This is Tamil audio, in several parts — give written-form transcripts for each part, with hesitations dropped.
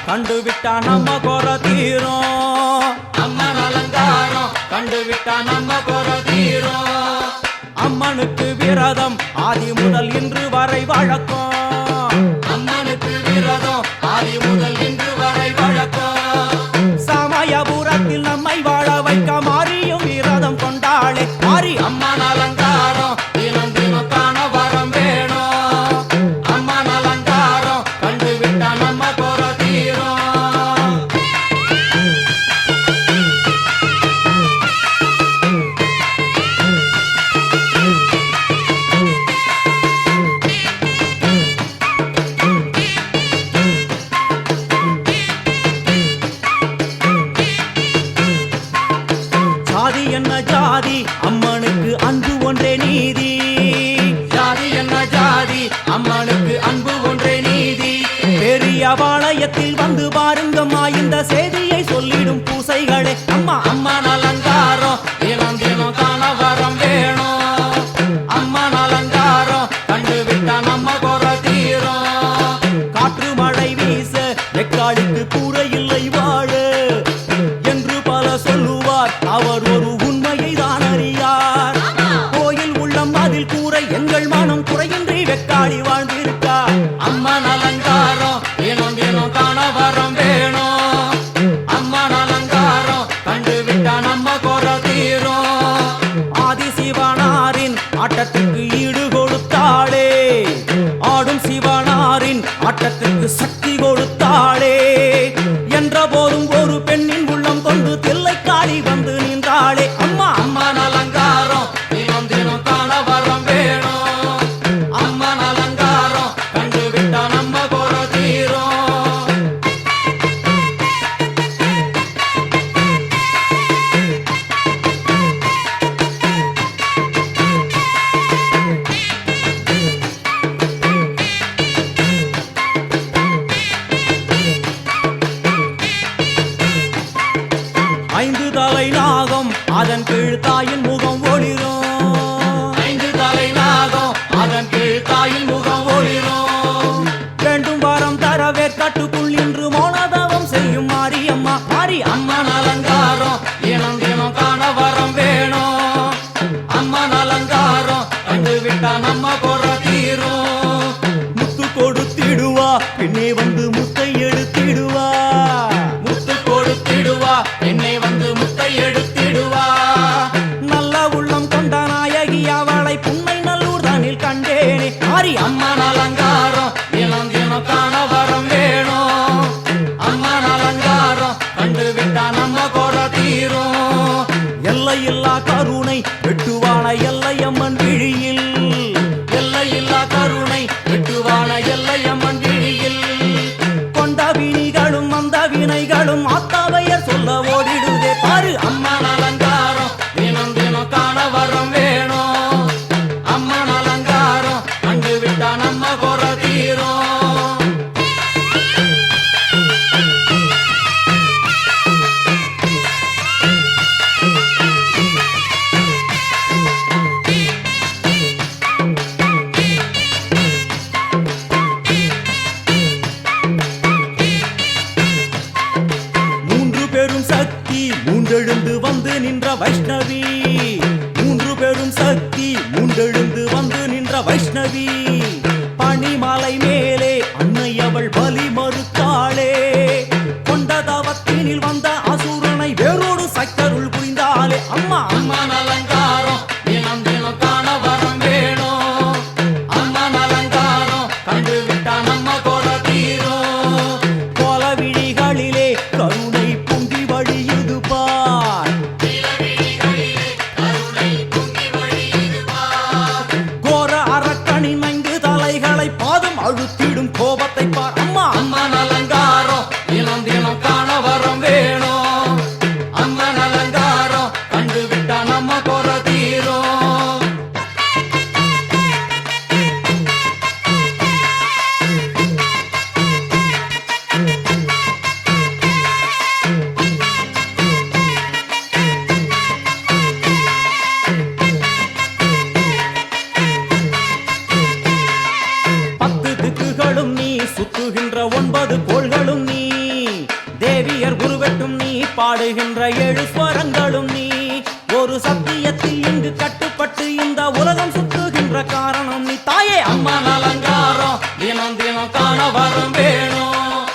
கண்டு விட்டா நம்ம குற தீரும். அம்மன் அலங்காரம் கண்டு விட்டா நம்ம குற தீரும். அம்மனுக்கு விரதம் ஆதி முதல் இன்று வரை வழக்கம். அம்மனுக்கு விரதம் ஆதி முதல் இன்று வரை வழக்கம். சமயபுரத்தில் நம்மை வாழ வைக்க மாறியும் விரதம் கொண்டாளே மாறி. அம்மன் அலங்காரம் தினம் தினம் காண வரம் வேணும். அம்மன் அலங்காரம் கண்டு விட்டா நம்ம குற தீரும். ஜாதி என்ன ஜாதி அம்மனுக்கு அன்பு ஒன்றே நீதி. ஜாதி என்ன ஜாதி அம்மனுக்கு அன்பு ஒன்றே நீதி. பெரிய பாளையத்தில் வந்து பாருங்கம்மா இந்த செய்தியை சொல்லிடும் பூசைகளே. அம்மா அம்மன் அலங்காரம் தினம் தினம் காண வரம் வேணும். அம்மன் அலங்காரம் கண்டு விட்டா நம்ம குற தீரும். காற்று மழை வீச எக்காடுக்கு கூரை இல்லை வாழ என்று பல சொல்லுவார். அவர் ஒரு உண்மையை தான் அறியார். கோயில் உள்ளம் அதில் கூரை எங்கள் மனம் குறையின்றி வெக்காடி வாழ்ந்திருக்கார். அம்மன் அலங்காரம் தினம் தினம் காண வரம் வேணும். அம்மன் அலங்காரம் கண்டு விட்டா நம்ம குற தீரும். ஆதி சிவனாரின் ஆட்டத்துக்கு ஈடு கொடுத்தாளே. ஆடும் சிவனாரின் ஆட்டத்துக்கு சக்தி கொடுத்தாளே. என்ற போதும் ஒரு பெண்ணின் உள்ளம் கொண்டு தில்லைக்காளி வந்து நின்றாளே. அம்மா அம்மன் அலங்காரம் தினம் தினம் காண வரம் வேணும். அம்மன் அலங்காரம் கண்டு விட்டா நம்ம குற தீரும். ஐந்து தலை நாகம் அதன் கீழ் தாயின் முகம் ஒளிரும். ஐந்து தலை நாகம் அதன் கீழ் தாயின் முகம் ஒளிரும். வேண்டும் வரம் தரவே கட்டுக்குள் நின்று மௌனதவம் செய்யும் மாரியம்மா மாரி. அம்மன் அலங்காரம் தினம் தினம் காண வரம் வேணும். அம்மன் அலங்காரம் கண்டு விட்டா நம்ம குற தீரும். முத்து கொடுத்திடுவா பின்னே வந்து முத்தை எடுத்திடுவா. முத்து கொடுத்திடுவா என்னை வந்து முத்தை எடுத்திடுவா. நல்ல உள்ளம் கொண்ட நாயகி அவளை புன்னை நல்லூர் தானில் கண்டேனே மாரி. அம்மன் அலங்காரம் தினம் தினம் காண வரம் வேணும். அம்மன் அலங்காரம் கண்டு விட்டா நம்ம குற தீரும். எல்லையில்லா கருணை வெட்டுவான எல்லையம்மன் விழியில். எல்லையில்லா கருணை வெட்டுவான எல்லையம்மன் விழியில். கொண்ட வினிகளும் அந்த வினைகளும் ஆத்தாவையர் சொல்ல ஓடிடுதே பாரு. அம்மன் அலங்காரம் தினம் தினம் காண வரம் வேணும். அம்மன் அலங்காரம் கண்டு விட்டா நம்ம குற தீரும். மூன்று பெரும் சக்தி மூண்டெழுந்து வந்து நின்ற வைஷ்ணவி. மூன்று பெரும் சக்தி மூண்டெழுந்து வந்து நின்ற வைஷ்ணவி. பனிமலை மேலே அன்னை அவள் பலி மறுத்தாளே. கொண்ட தவத்தினில் வந்த அசுரனை வேரோடு சக்கருள் புரிந்தாளே. அம்மா அம்மன் அலங்காரம் தினம் தினம் காண வரம் வேணும். அம்மன் அலங்காரம் கண்டு விட்டா நம்ம குற தீரும். கோல விழிகளிலே கருணை பொங்கி வழியுது பார். கருணை பாடுகின்ற ஏழு ஸ்வரங்களும் நீ ஒரு சத்தியத்தில் இங்கு கட்டுப்பட்டு இந்த உலகம் சுற்றுகின்ற காரணம் நீ தாயே. அம்மன் அலங்காரம் தினம் தினம் காண வரம் வேணும்.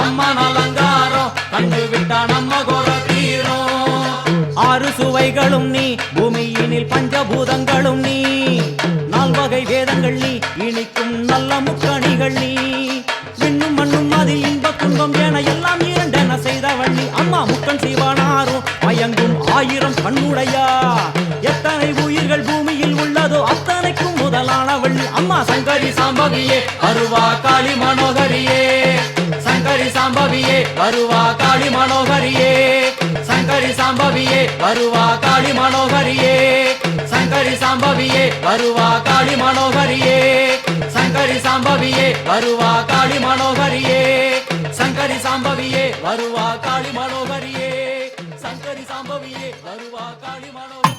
அம்மன் அலங்காரம் கண்டு விட்டா நம்ம குறை தீரும். ஆறு சுவைகளும் நீ பூமியினில் பஞ்சபூதங்களும் நீ நால்வகை வேதங்கள் நீ இனிக்கும் நல்ல முக்கணிகள் நீ விண்ணும் மண்ணும் அதில் இன்ப துன்பம் என எல்லாம் இரண்டென செய்தவள் நீ அம்மா. முக்கன் சிவனாரும் மயங்கும் ஆயிரம் கண்ணுடையா எத்தனை உயிர்கள் பூமியில் உள்ளதோ அத்தனைக்கும் முதலானவள் நீ அம்மா. சங்கரி சாம்பவியே வருவா காளி மனோகரியே. சங்கரி சாம்பவியே வருவா காளி மனோகரியே. சங்கரி சாம்பவியே வருவா காளி மனோகரியே. சங்கரி சாம்பவியே வருவா காளி மனோகரியே. சங்கரி சாம்பவியே வருவா காளி மனோகரியே. சங்கரி சாம்பவியே வருவா காளி மனோகரியே. சங்கரி சாம்பவியே வருவா காளி மனோகரியே.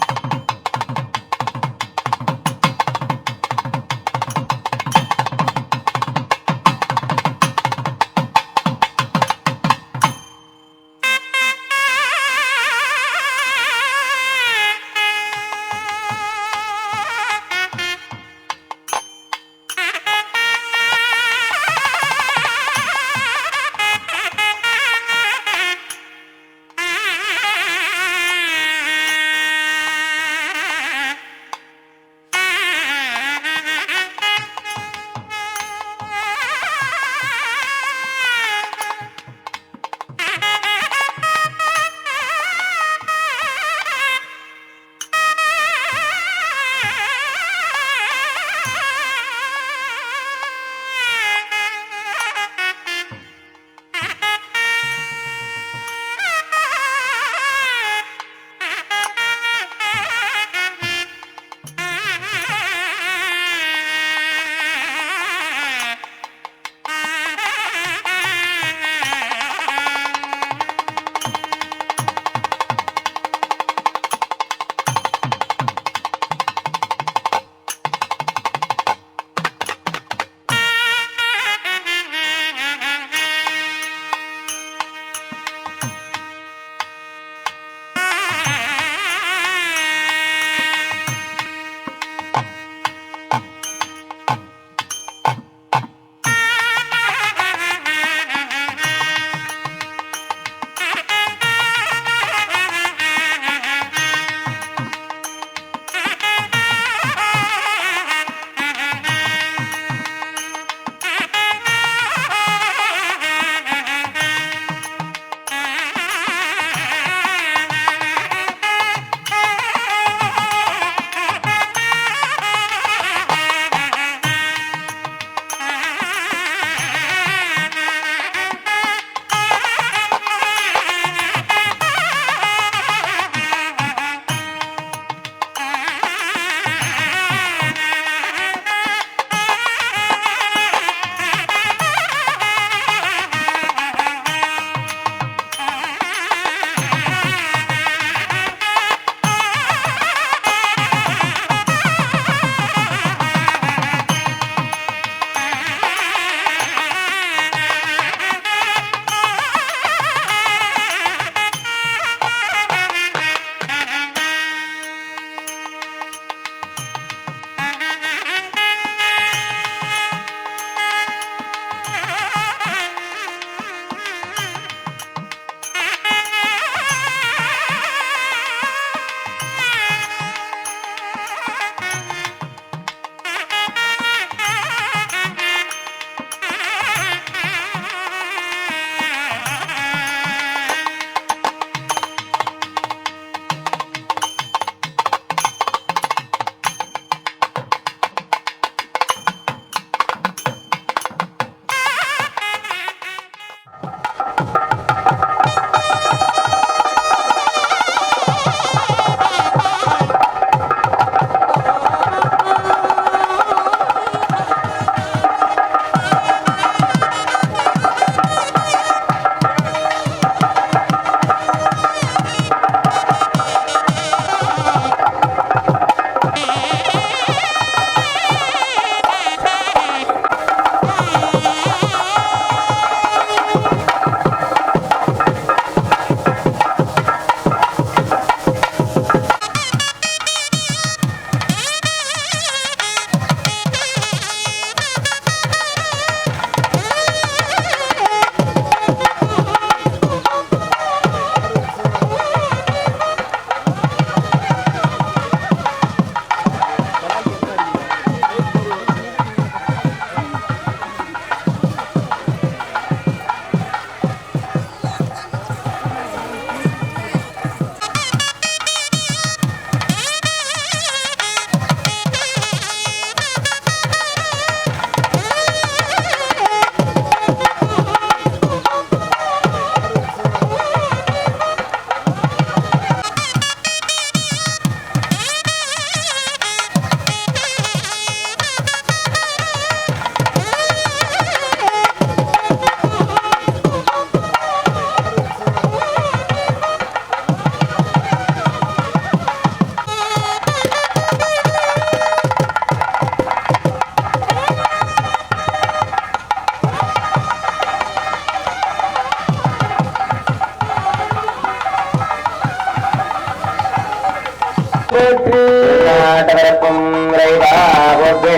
நாட்டவரப்பும் இறைவா போற்றி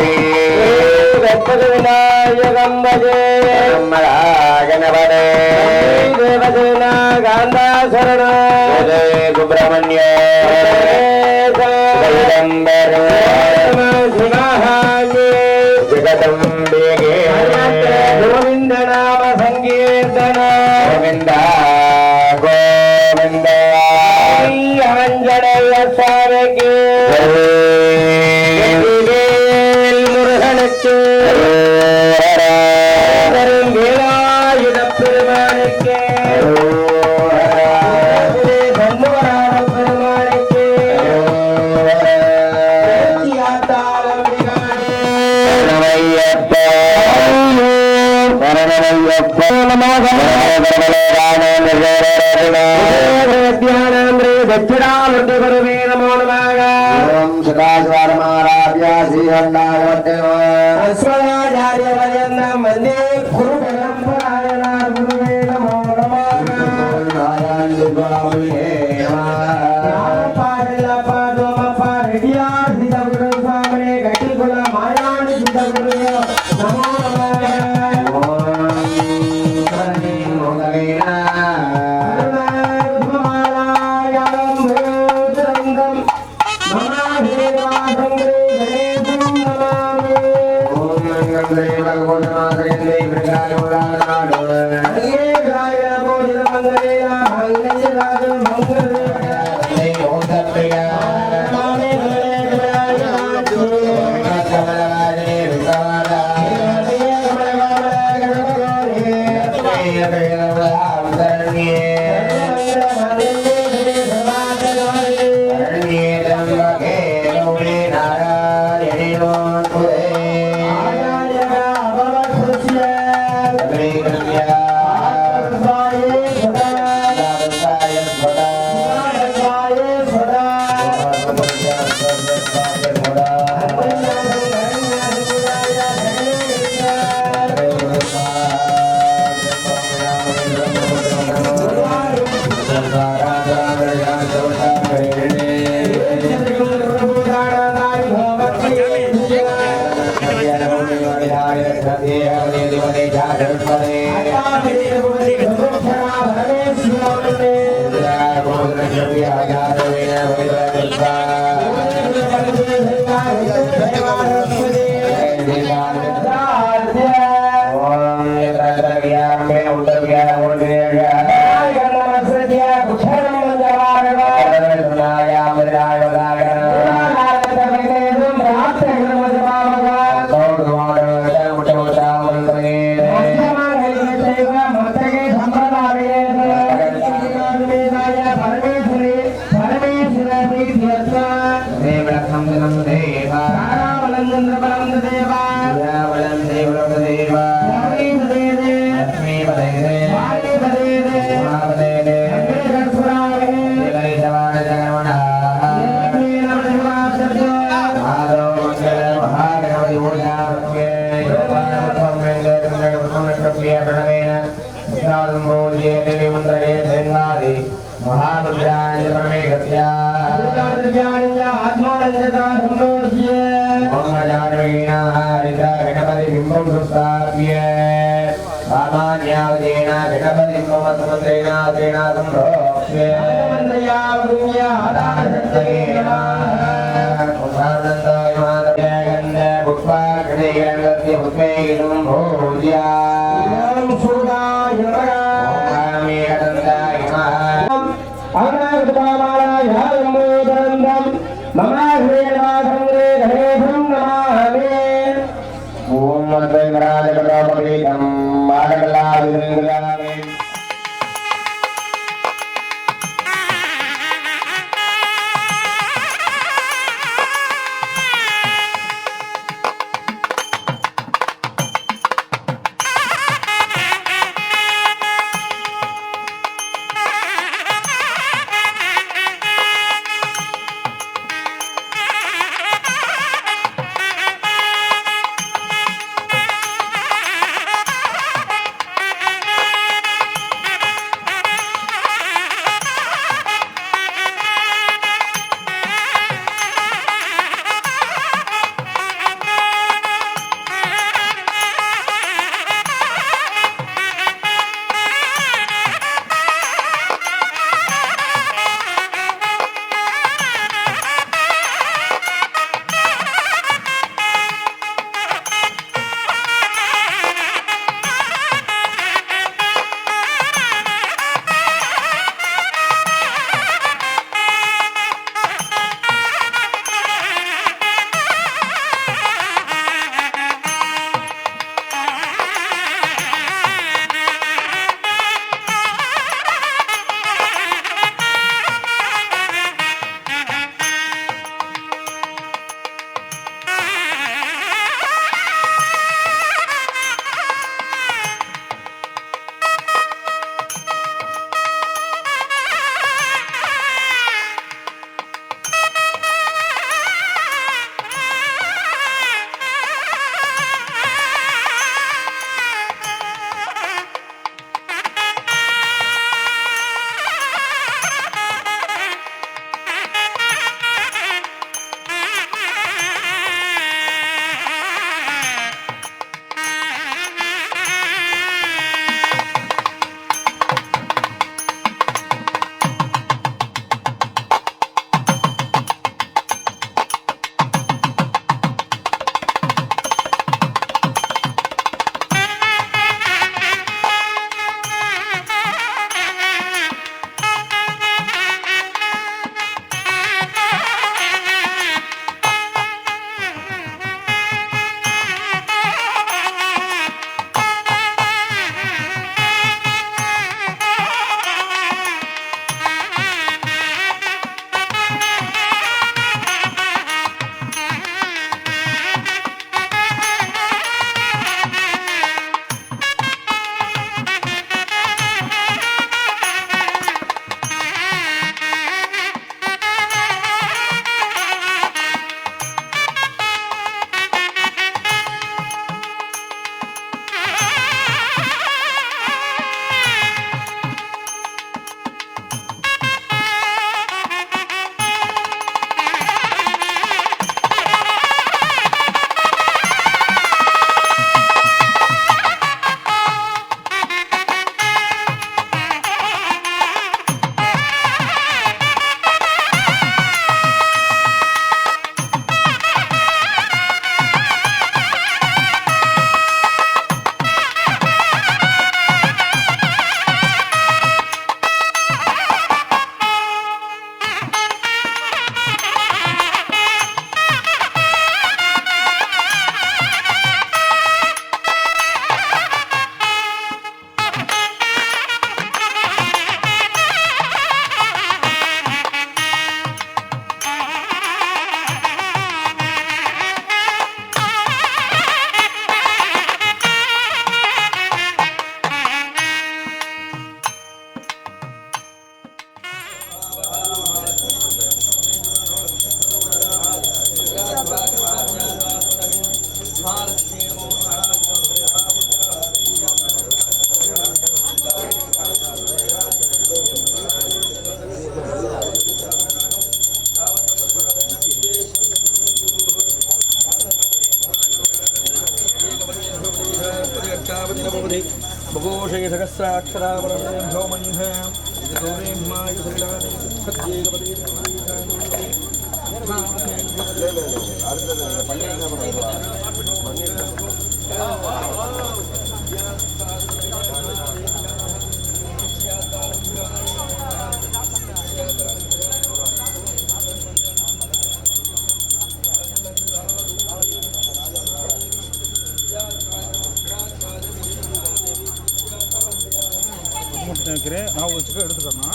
கற்பக விநாயகம் பஜே மகாகணபதே தேவசேனா காந்தா சரண சுப்பிரமணிய ஜகதம்பிகே கோவிந்த நாம சங்கீர்த்தன கோவிந்த கோவிந்த ஆஞ்சநேய சாமிக்கு முருகனுக்கு வேலாயுத பெருமானுக்கு தன்னுவரான பெருமானுக்கு दक्षिणामूर्ति गुरुवे नमो नमः ओम सदाशिवमाराध्य श्रीहंडावट्टे वंदे गुरु परंपराय गुरुवे नमो नमः नारायण गुरुवे पाडला पादोम पारडिया सिद्ध गुरु स्वामी गटिकुल मायाण सिद्ध गुरुवे नमो नमः खगोषे सहस्राक्षरावरणभ्यो मह्ये गौरीम्माय श्रीराणे सत्येकपदे நினைக்கிறேன் நான் வச்சுக்க எடுத்துக்கணும்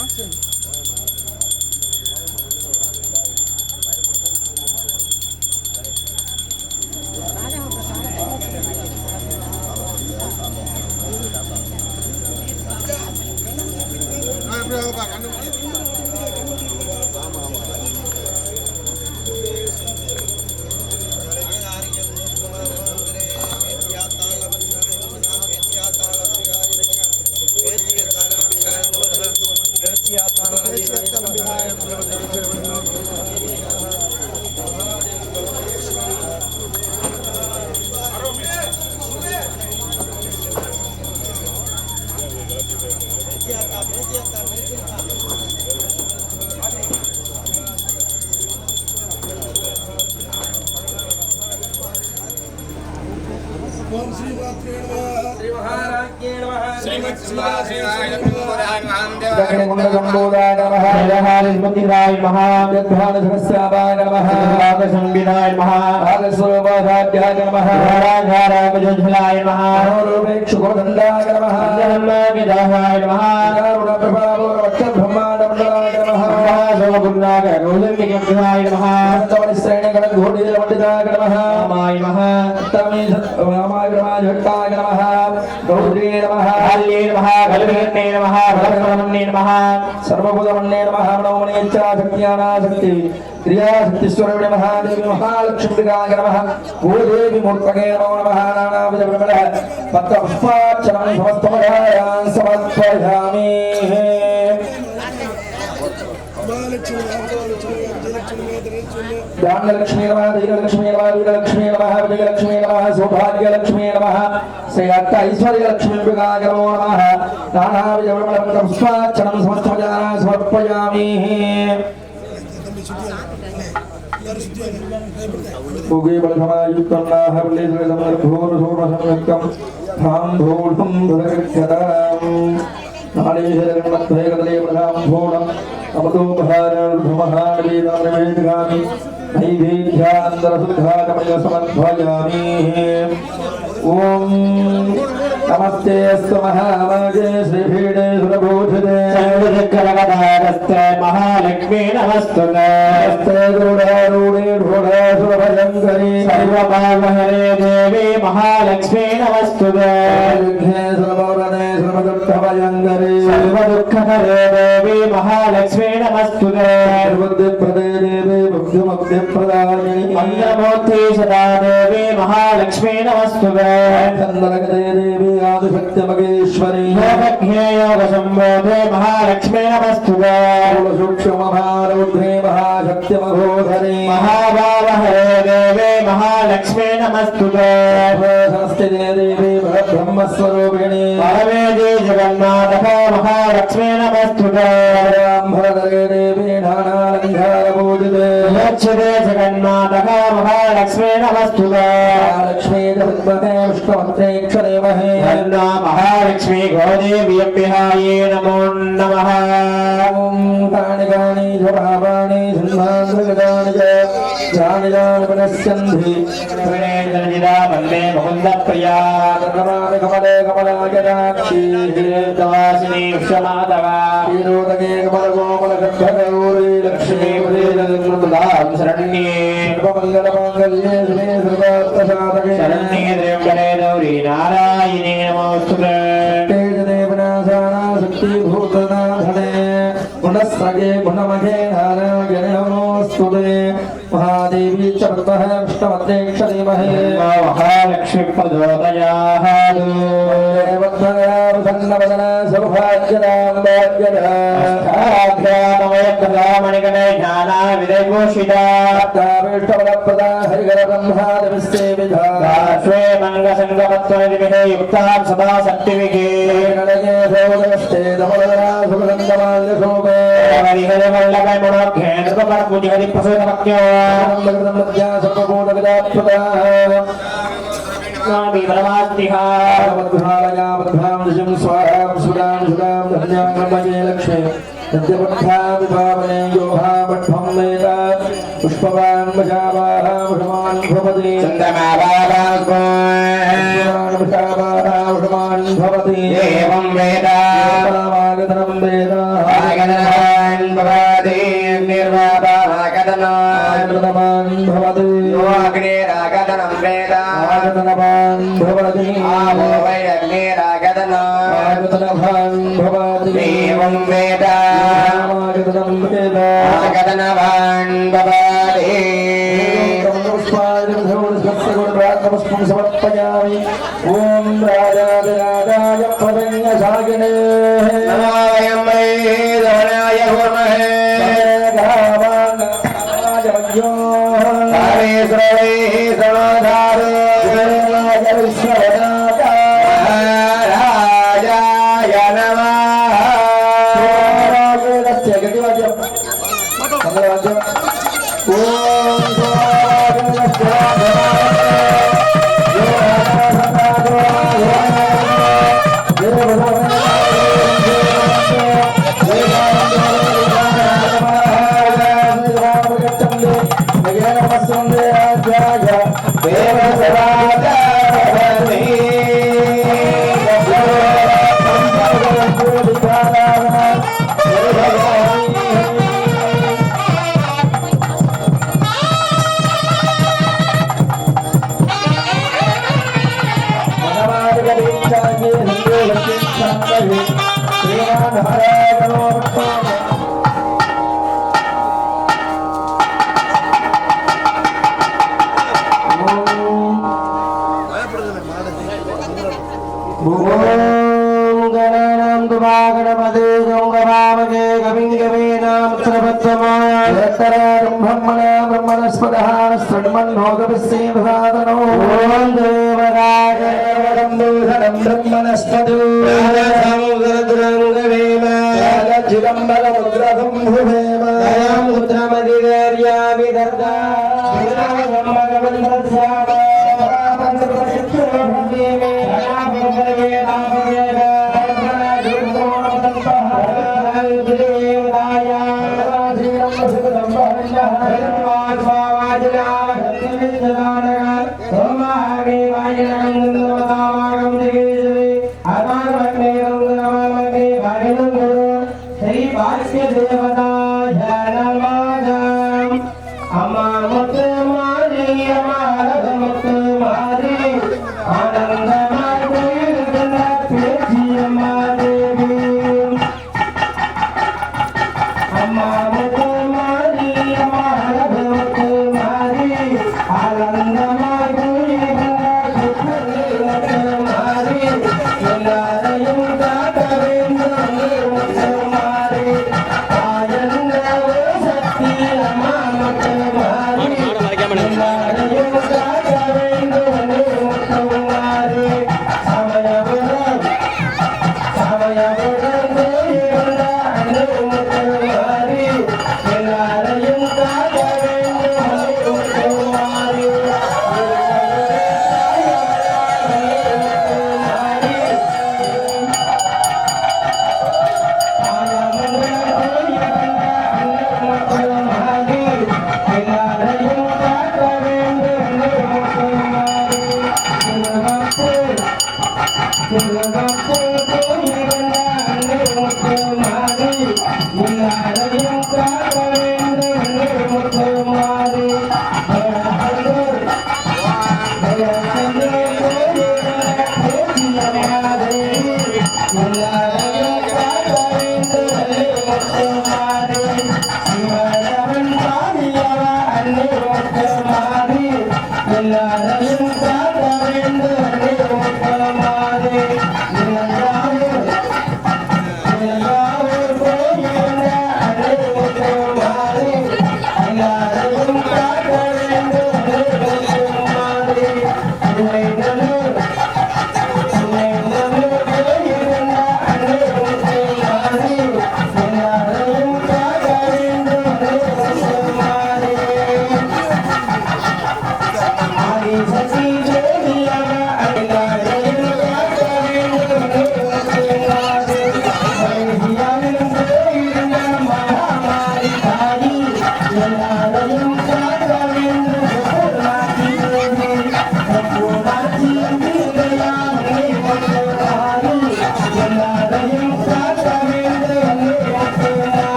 सर्वभूतमन्ये नमः नवमनेच्छा शक्ति क्रियाशक्तिस्वरूपिणे महादेवी महालक्ष्मीकाय नमः भूदेवी मूर्तये नमो नमः नानाविधप्रबलः पत्रपुष्पार्चनं समस्तमयान् समर्पयामि ज्ञानलक्ष्मी नमः धैर्यलक्ष्मी नमः वीरलक्ष्मी नमः विजयलक्ष्मी नमः सौभाग्यलक्ष्मी नमः श्री ऐश्वर्यलक्ष्मीकाय नमो नमः नानाविधप्रबलः समस्तमयान् समर्पयामि भोगे बलधमायुक्तन्नाः बलेन्द्रसमर्भोरसोमसंयुक्तं धां धूढं भगवत्यदाम् नारीशरणमध्वैकदले प्रधां भोडम् अमतो भारधमहानवीनामवेदगामि नैवेद्यान्तरशुद्धाकमय समर्पयामि ॐ नमस्ते अस्तु महामागे श्रीपीठे सुरभूषिते चन्द्रचक्रगदारस्ते महालक्ष्मी नमस्तुते नमस्ते गरुडारूढे ढोढासुरभयङ्करी सर्वभावहरे देवी महालक्ष्मी नमस्तुते विघ्ने सर्ववरदे सर्वदुःखभयङ्करी सर्वदुःखहरे देवी महालक्ष्मी नमस्तुते सर्वद्विप्रदे देवी भक्तिमुक्तिप्रदायिनी मन्त्रमूर्ति सदा देवी महालक्ष्मी नमस्तुते चन्द्रगते देवी आदिशक्तिमगेश्वरी योगज्ञे योगसंबोधे महालक्ष्मी नमस्तुते सूक्ष्ममहारौद्रे महाशक्तिमघोधरी महाभावहरे देवी महालक्ष्मी नमस्तुते संस्थिते देवी ब्रह्मस्वरूपिणी परमेदी जगन्नाथ महालक्ष्मी नमस्तुते भरदरे देवी नानालङ्कारपूजिते यच्छते जगन्नाथ महालक्ष्मी नमस्तुते लक्ष्मी जगद्वते विष्णुमन्त्रेक्षरे महे महालक्ष्मी गोदेव्यभ्याये नमो नमः ॐ तानि गानि च पापानि सिंहान्द्रगतानि च जानि जानि पुनश्चन्धि त्रिनेत्रजिता वन्दे मुकुन्दप्रिया नमामि कमले कमलायताक्षी वासिनी विश्वमाधवा क्षीरोदके कमलकोमलगर्भगौरी लक्ष्मीपदेजगन्मृतदां शरण्ये सर्वमङ्गलमाङ्गल्ये शिवे सर्वार्थसाधके शरण्ये त्र्यम्बके गौरी नारायणी नमोस्तुते तेजदेवनाशाना शक्तिभूतनाथने गुणस्रगे गुणमघे नारायणे नमोस्तुते महादेवी च प्रतः विष्णुमन्त्रेक्षदेमहे महालक्ष्मी प्रचोदयात् देवद्वया प्रसन्नवदना सौभाग्यदां भाग्यदा मणिगणे ज्ञाना विदयघोषिता विष्टबलप्रदा हरि स्वे मंगसंगमत्वनिधिमिहे युक्तां सदा शक्तिविगे हरिहरि वल्लभ मुनोखे नृपपर पूजिहरि प्रसूतमक्यो स्वामी परमात्मिहा पावने योहाभट्टं वेद पुष्पवान् मजावाहाभुषमान् भवति चन्दमावाहाभुषमान् भवति एवं वेद आगतनं वेद आगतनान् भवति निर्वापागतनान् भवति योऽग्निरागतनं वेद आगतनवान् भवति आवो वै अग्निरागतनान् भवति एवं वेद आगतनवान् भवति समर्पयामि ओम राजाय प्रदन्यशागिने नमोऽयं वै धनाय कुर्महे गावाङ्गाजमज्ञो हरेश्वरै समाधारे राजाय नमः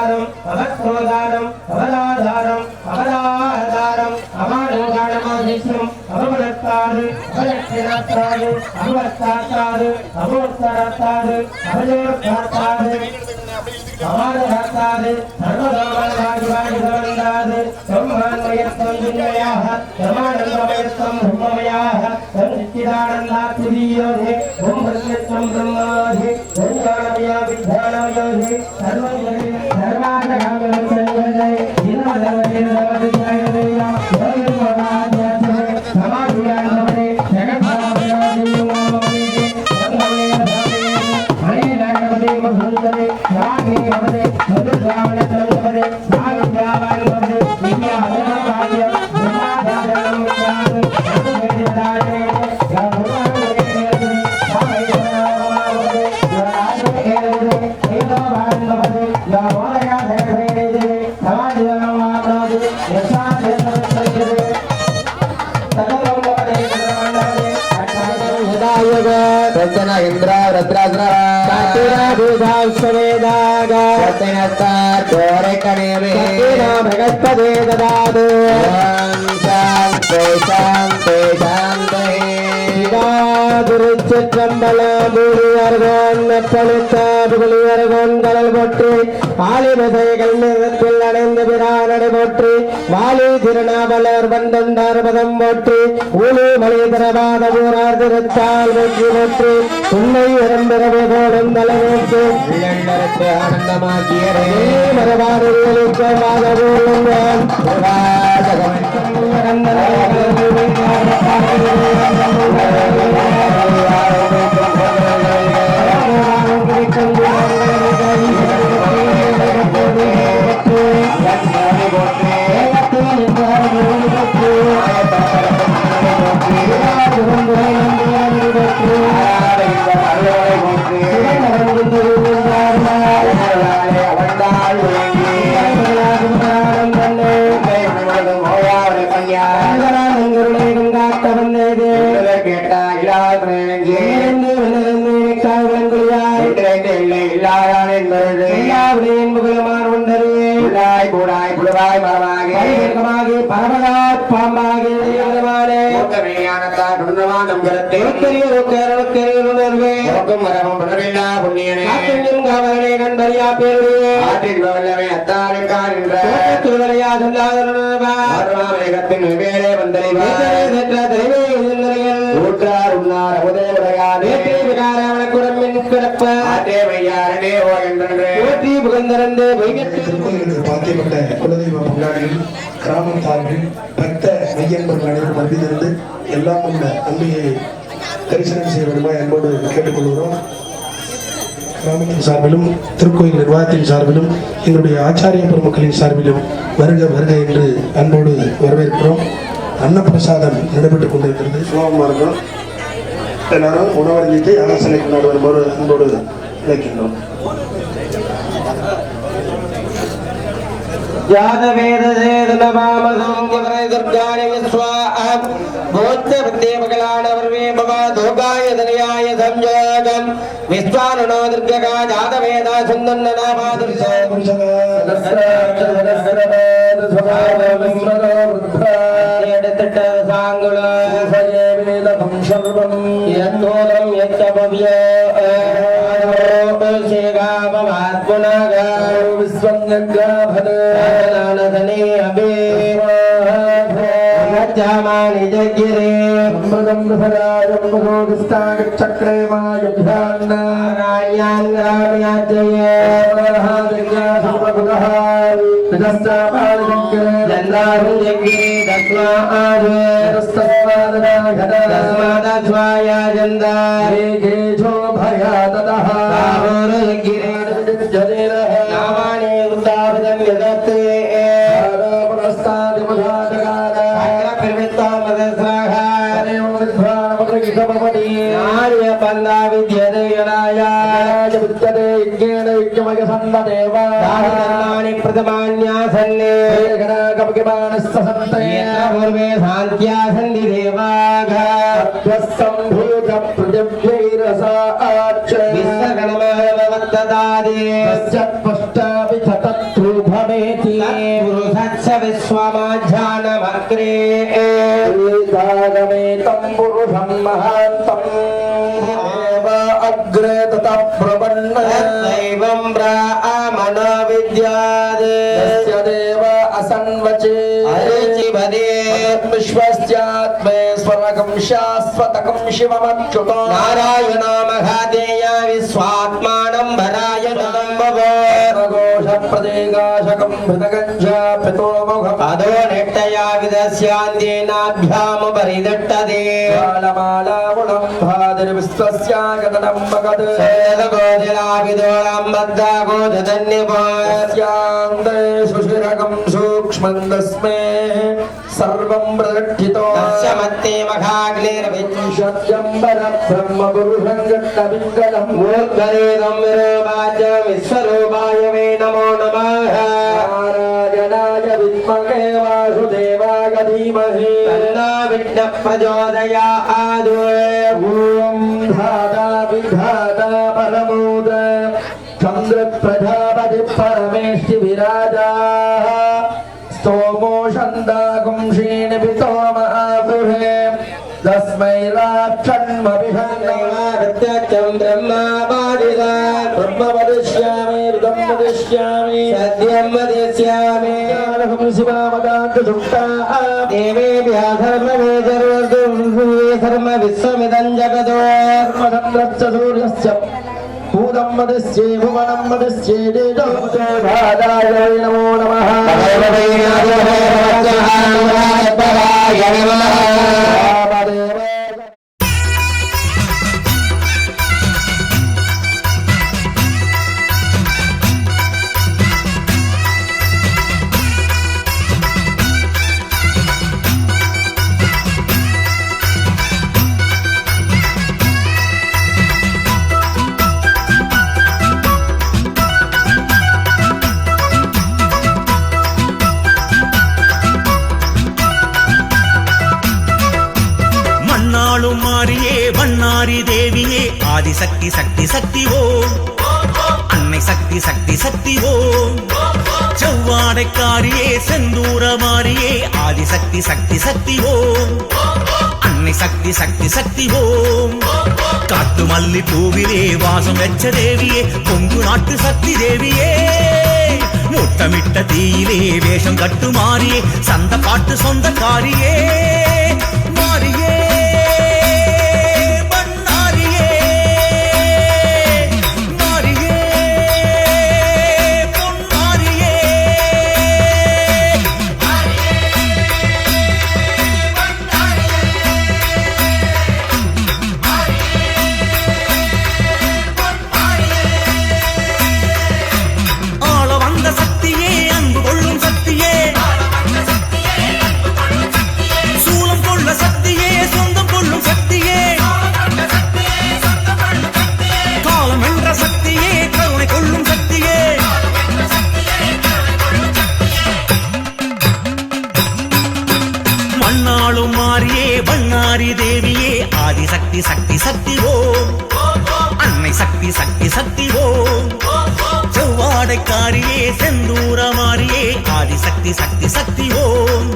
அபதாரம் அபஸ்தோதாரம் அபதாதாரம் அபதாதாரம் அபானோதானமாதிஷ்யம் அபமனத்தாது அபலட்சணத்தாது அபவர்த்தாத்தாது அபோத்தரத்தாது அபஜோர்த்தாத்தாது அபானதாத்தாது சர்வதோமனாதிவாதிகவந்தாது பிரம்மான்மயத்வம் துன்மயாः பிரமானந்தமயத்வம் பிரம்மமயாः சம்சித்திதானந்தாத்விதீயோஹே ஓம் பிரத்யத்வம் பிரம்மாஹே ஓம் ஞானமயா வித்யானமயோஹே சர்வம் சர்வாந்தகாமலம் சர்வஜை இன்னமதவதே சர்வதிஜாயதேயா சர்வமராஜ்யாத்மே சமாதியானவரே ஜெகத்நாதே மதுந்தரே ராகே நமதே மதுராவண சந்தரே நாகத்யாவான் நமதே நித்ய அனந்தபாய பிரம்மாதாரணம் ஞான அனுவேதாயே கருணாமயே சாமேதனாமலே ராஜேரே ஏதோபான் நமதே யாமோதயா தேவேதே சமாதியாமானது யசாதேசரே சகலம் நமதே பிரம்மணே அட்டாதம் ஹிதாயக ரத்ன இந்திர ரத்ராஜ்ர भगवत्पदे ददातु கடல் போற்றி ஆலிமசைகள் நிறத்தில் அணைந்த பிரானடை போற்றி வாலி திருநாவலர் பந்தொண்டார் பதம் போற்றி ஊழி மலை திரவாத ஊரார் திருத்தால் வெற்றி போற்றி உன்னை இரம்பிரவே போடும் தலைவேற்று ஆனந்தமாக்கியரே மரபாடுகளுக்கு மாதபூர்வம் பாத்தியப்பட்ட குலதெய்வ பங்காளிகள் கிராமத்தார்கள் பக்த மையன்பர்கள் அனைவரும் மத்தியிலிருந்து எல்லாம் உள்ள அன்மையை தரிசனம் செய்ய வேண்டுமா என்போடு கேட்டுக்கொள்கிறோம். கிராமத்தின் சார்பிலும் திருக்கோயில் நிர்வாகத்தின் சார்பிலும் எங்களுடைய ஆச்சாரிய பெருமக்களின் சார்பிலும் வருக வருக என்று அன்போடு வரவேற்கிறோம். அன்னப்பிரசாதம் நடைபெற்றுக் கொண்டிருக்கிறது. சுலபமாக இருக்கும். எல்லாரும் உணவருந்திட்டு ஆலோசனை கொண்டாடு வரும்போது அன்போடு நினைக்கின்றோம். விஸ்வானோ துர்கா ஜாதவேதா எடுத்துட்ட சாங்குல चक्रे ददाति तस्यत्पश्चापि ततत्रूपमेति पुरुषस्य विश्वमाध्यानमग्रे वेदागमेतं पुरुषं महान्तम् एव अग्रे ततः प्रपन्नैवं ब्राह्मणो विद्यात् तस्य देव असन्वचे अरुचिपदे विश्वस्यात्मेश्वरकं शाश्वतकं शिवमच्युतो नारायणो महादेय विश्वात्मानं भरायणं भवो घोषप्रदेकाशकं भृतगञ्जा पितोमुखम् अधो निष्ठया विदस्यान्तेनाभ्यामुपरिदट्टते कालमालावुणं भादिर्विश्वस्यागतनं मगध गोधिलाविदोळं बद्धागोधन्यस्यान्दे सुशिरकं सूक्ष्मं तस्मै सर्वं प्रदक्षितो तस्य मध्ये मखाग्निर्विद्युषत्यम्बर ब्रह्मपुरुषं गण्डपिङ्गलं मूर्धरेदं विरूपाय विश्वरूपाय वे नमो नमः नारायणाय विद्महे वासुदेवाय धीमहि तन्नो विष्णुः प्रचोदयात् ॐ धाता विधाता परमोद चन्द्र प्रजापति परमेष्टि विराजा स्तोमो छन्दाकुं क्षीणपितो महापुरुषे तस्मै प्रत्यक्षं ब्रह्मावादिता ब्रह्म वदिष्यामि ऋतं वदिष्यामि सत्यं वदिष्यामि देवेभ्यः धर्म विश्वमिदं जगतो धर्मचन्द्रश्च सूर्यश्च भूतं वदिष्ये भुवनं वदिष्ये भादाय नमो नमः வண்ணாரி தேவியே ஆதிசக்தி சக்தி சக்தி ஓம் அன்னை சக்தி சக்தி சக்தி ஓம் செவ்வாடைக்காரியே செந்தூர மாரியே ஆதிசக்தி சக்தி சக்தி ஓம் அன்னை சக்தி சக்தி சக்தி ஓம் காட்டு மல்லி பூவிலே வாசம் வெச்ச தேவியே கொங்கு நாட்டு சக்தி தேவியே முத்தமிட்ட தீயிலே வேஷம் கட்டு மாறியே சந்த பாட்டு சொந்தக்காரியே மாறியே சக்தி சக்தி சக்தி ஓம் அன்னை சக்தி சக்தி சக்தி ஓம் செவ்வாடைக்காரியே செந்தூர மாரியே ஆதிசக்தி சக்தி சக்தி ஓம்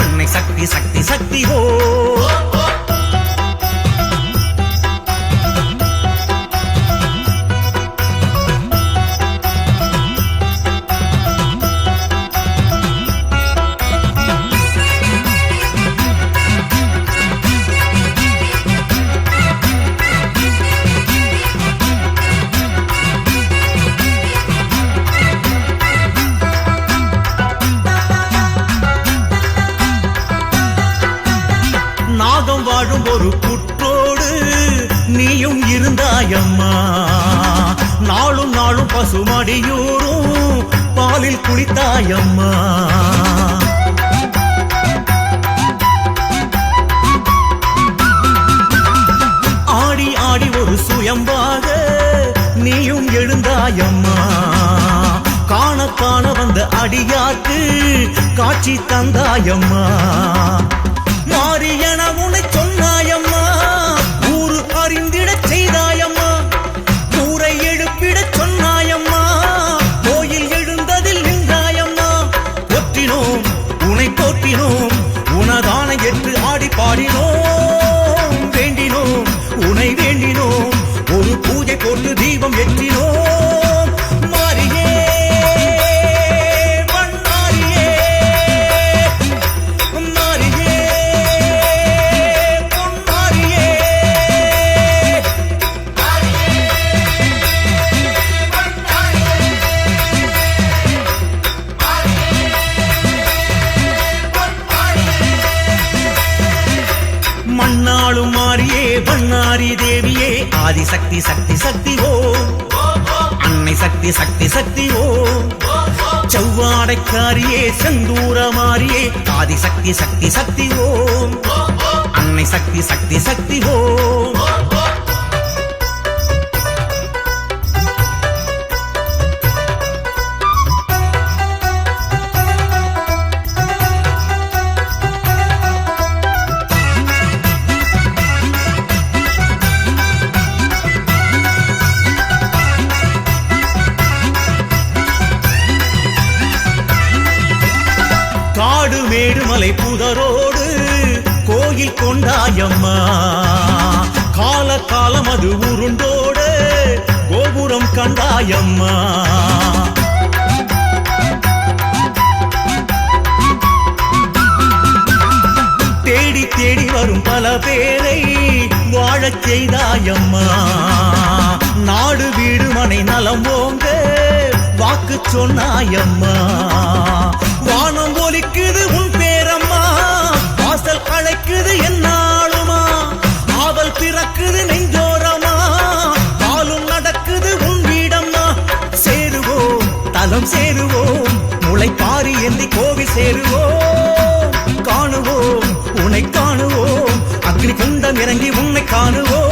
அன்னை சக்தி சக்தி சக்தி ஓம் வாழும் ஒரு புற்றோடு நீயும் இருந்தாயம்மா நாளும் நாளும் பசுமடியூரும் பாலில் குளித்தாயம்மா ஆடி ஆடி ஒரு சுயம்பாக நீயும் எழுந்தாயம்மா காண காண வந்த அடியாக்கு காட்சி தந்தாயம்மா மாரியன உனை சொன்னாயம்மா ஊரு அறிந்திடச் செய்தாயம்மா ஊரை எழுப்பிடச் கருமாரி தேவியே ஆதிசக்தி சக்தி சக்தி ஓம் அன்னை சக்தி சக்தி சக்தி ஓம் செவ்வாடைக்காரியே செந்தூர மாரியே ஆதிசக்தி சக்தி சக்தி ஓம் அன்னை சக்தி சக்தி சக்தி ஓம் காடு மேடு மலை புதரோடு கோயில் கொண்டாயம்மா கால காலம் அது உருண்டோடு கோபுரம் கண்டாயம்மா தேடி தேடி வரும் பல பேரை வாழச் செய்தாயம்மா நாடு வீடு மனை நலம் ஓங்க வாக்கு சொன்னாயம்மா வானம் ஒலிக்குது உன் பேரம்மா வாசல் அழைக்குது என்னாலுமா ஆவல் பிறக்குது நெஞ்சோரமா காலும் நடக்குது உன் வீடம்மா சேருவோம் தலம் சேருவோம் முளைப்பாரி எந்தி கோவில் சேருவோம் காணுவோம் உன்னை காணுவோம் அக்னி குண்டம் இறங்கி உன்னை காணுவோம்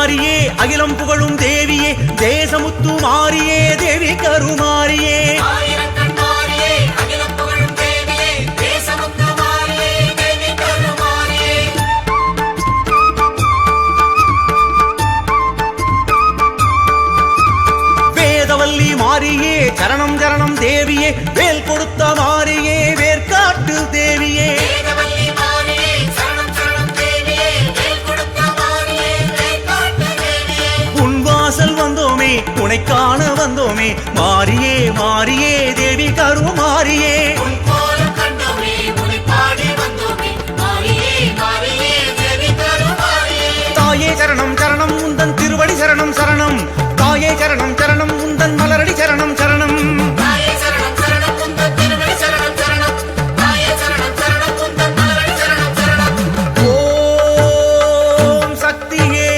மாறியே அகிலம் புகழும் தேவியே தேசமுத்து மாரியே தேவி கருமாரியே வேதவல்லி மாரியே சரணம் சரணம் தேவியே வேல் கொடுத்த மாரியே வேர்காட்டு தேவியே வந்தோமே உனை காண வந்தோமே மாரியே மாரியே தேவி கருமாரியே தாயே சரணம் சரணம் உந்தன் திருவடி சரணம் சரணம் தாயே சரணம் சரணம் உந்தன் மலரடி சரணம் சரணம் ஓம் சக்தியே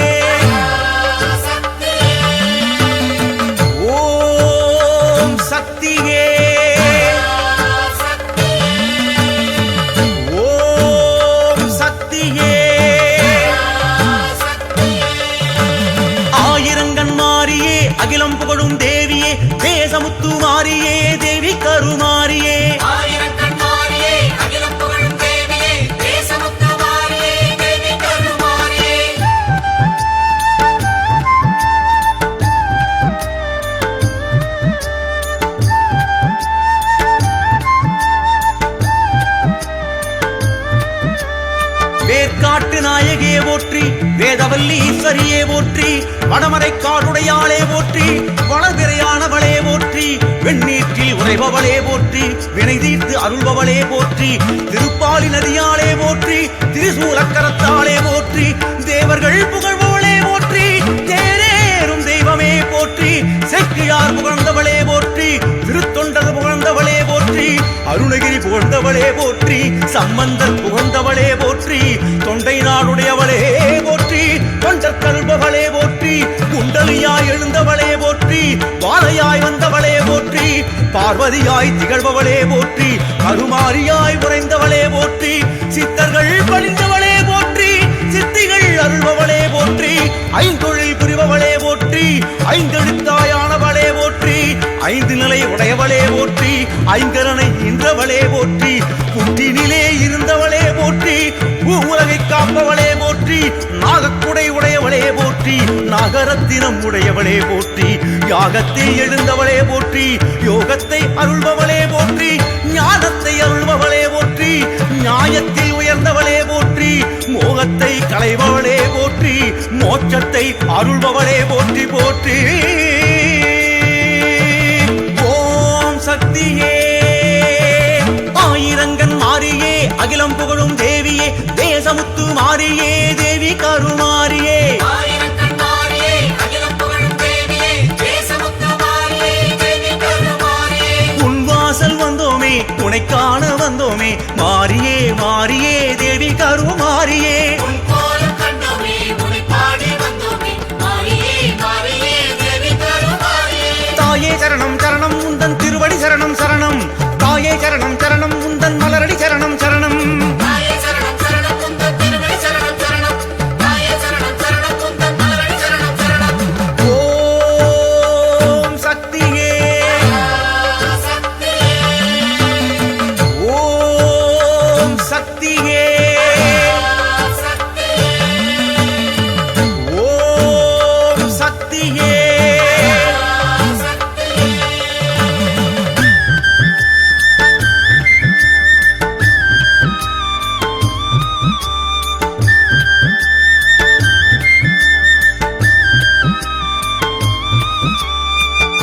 சக்தியே ஓம் சக்தியே ஆயிரங்கண் மாரியே அகிலம் புகழும் தேவியே தேசமுத்து மாரியே தேவி கருமாரியே வேர்காட்டு நாயகியே போற்றி வேதவல்லி ஈஸ்வரியே போற்றி வடமறை காடுடையாளே போற்றி வளவிரையானவளே போற்றி வெண்ணீற்றில் உறைபவளே போற்றி வினை தீர்த்து அருள்பவளே போற்றி திருப்பாலி நதியாளே போற்றி திரிசூலக்கரத்தாளே போற்றி தேவர்கள் புகழ்பவளே போற்றி தேரேறும் தெய்வமே போற்றி செக்கிழார் புகழ்ந்தவளே போற்றி திருத்தொண்டது புகழ்ந்தவளே போற்றி அருணகிரி புகழ்ந்தவளே புரிந்தவளே போற்றி சம்பந்தர் புகழ்ந்தவளே போற்றி தொண்டை நாடுடையவளே போற்றி தொண்டர் கல்பவளே போற்றி குண்டலியாய் எழுந்தவளே போற்றி வாழையாய் வந்தவளே போற்றி பார்வதியாய் திகழ்பவளே போற்றி அருமாரியாய் உறைந்தவளே போற்றி சித்தர்கள் பணிந்தவளே போற்றி சித்திகள் அருள்பவளே போற்றி ஐந்தொழில் புரிபவளே போற்றி ஐந்தெழுத்தாயானவளே போற்றி ஐந்து நிலை உடையவளே போற்றி ஐங்கரனை இன்றவளே போற்றி புற்றினிலே இருந்தவளே போற்றி உலகை காப்பவளே போற்றி நாகக்குடை உடையவளே போற்றி நாகரத்தினம் உடையவளே போற்றி யாகத்தில் எழுந்தவளே போற்றி யோகத்தை அருள்பவளே போற்றி ஞானத்தை அருள்பவளே போற்றி நியாயத்தில் உயர்ந்தவளே போற்றி மோகத்தை களைபவளே போற்றி மோட்சத்தை அருள்பவளே போற்றி போற்றி ஓம் சக்தியே ஆயிரங்கன் மாறியே அகிலம் புகழும் தேவியே தேசமுத்து மாறியே தேவி கருமாரியே உன்வாசல் வந்தோமே உனை காண வந்தோமே மாறியே மாறியே தேவி கருமாரியே தாயே சரணம் சரணம் உந்தன் திருவடி சரணம் சரணம் தாயே சரணம் சரணம் உந்தன் மலரடி சரணம் சரணம் ஓம் சக்தியே ஓம் சக்தியே ஓம் சக்தியே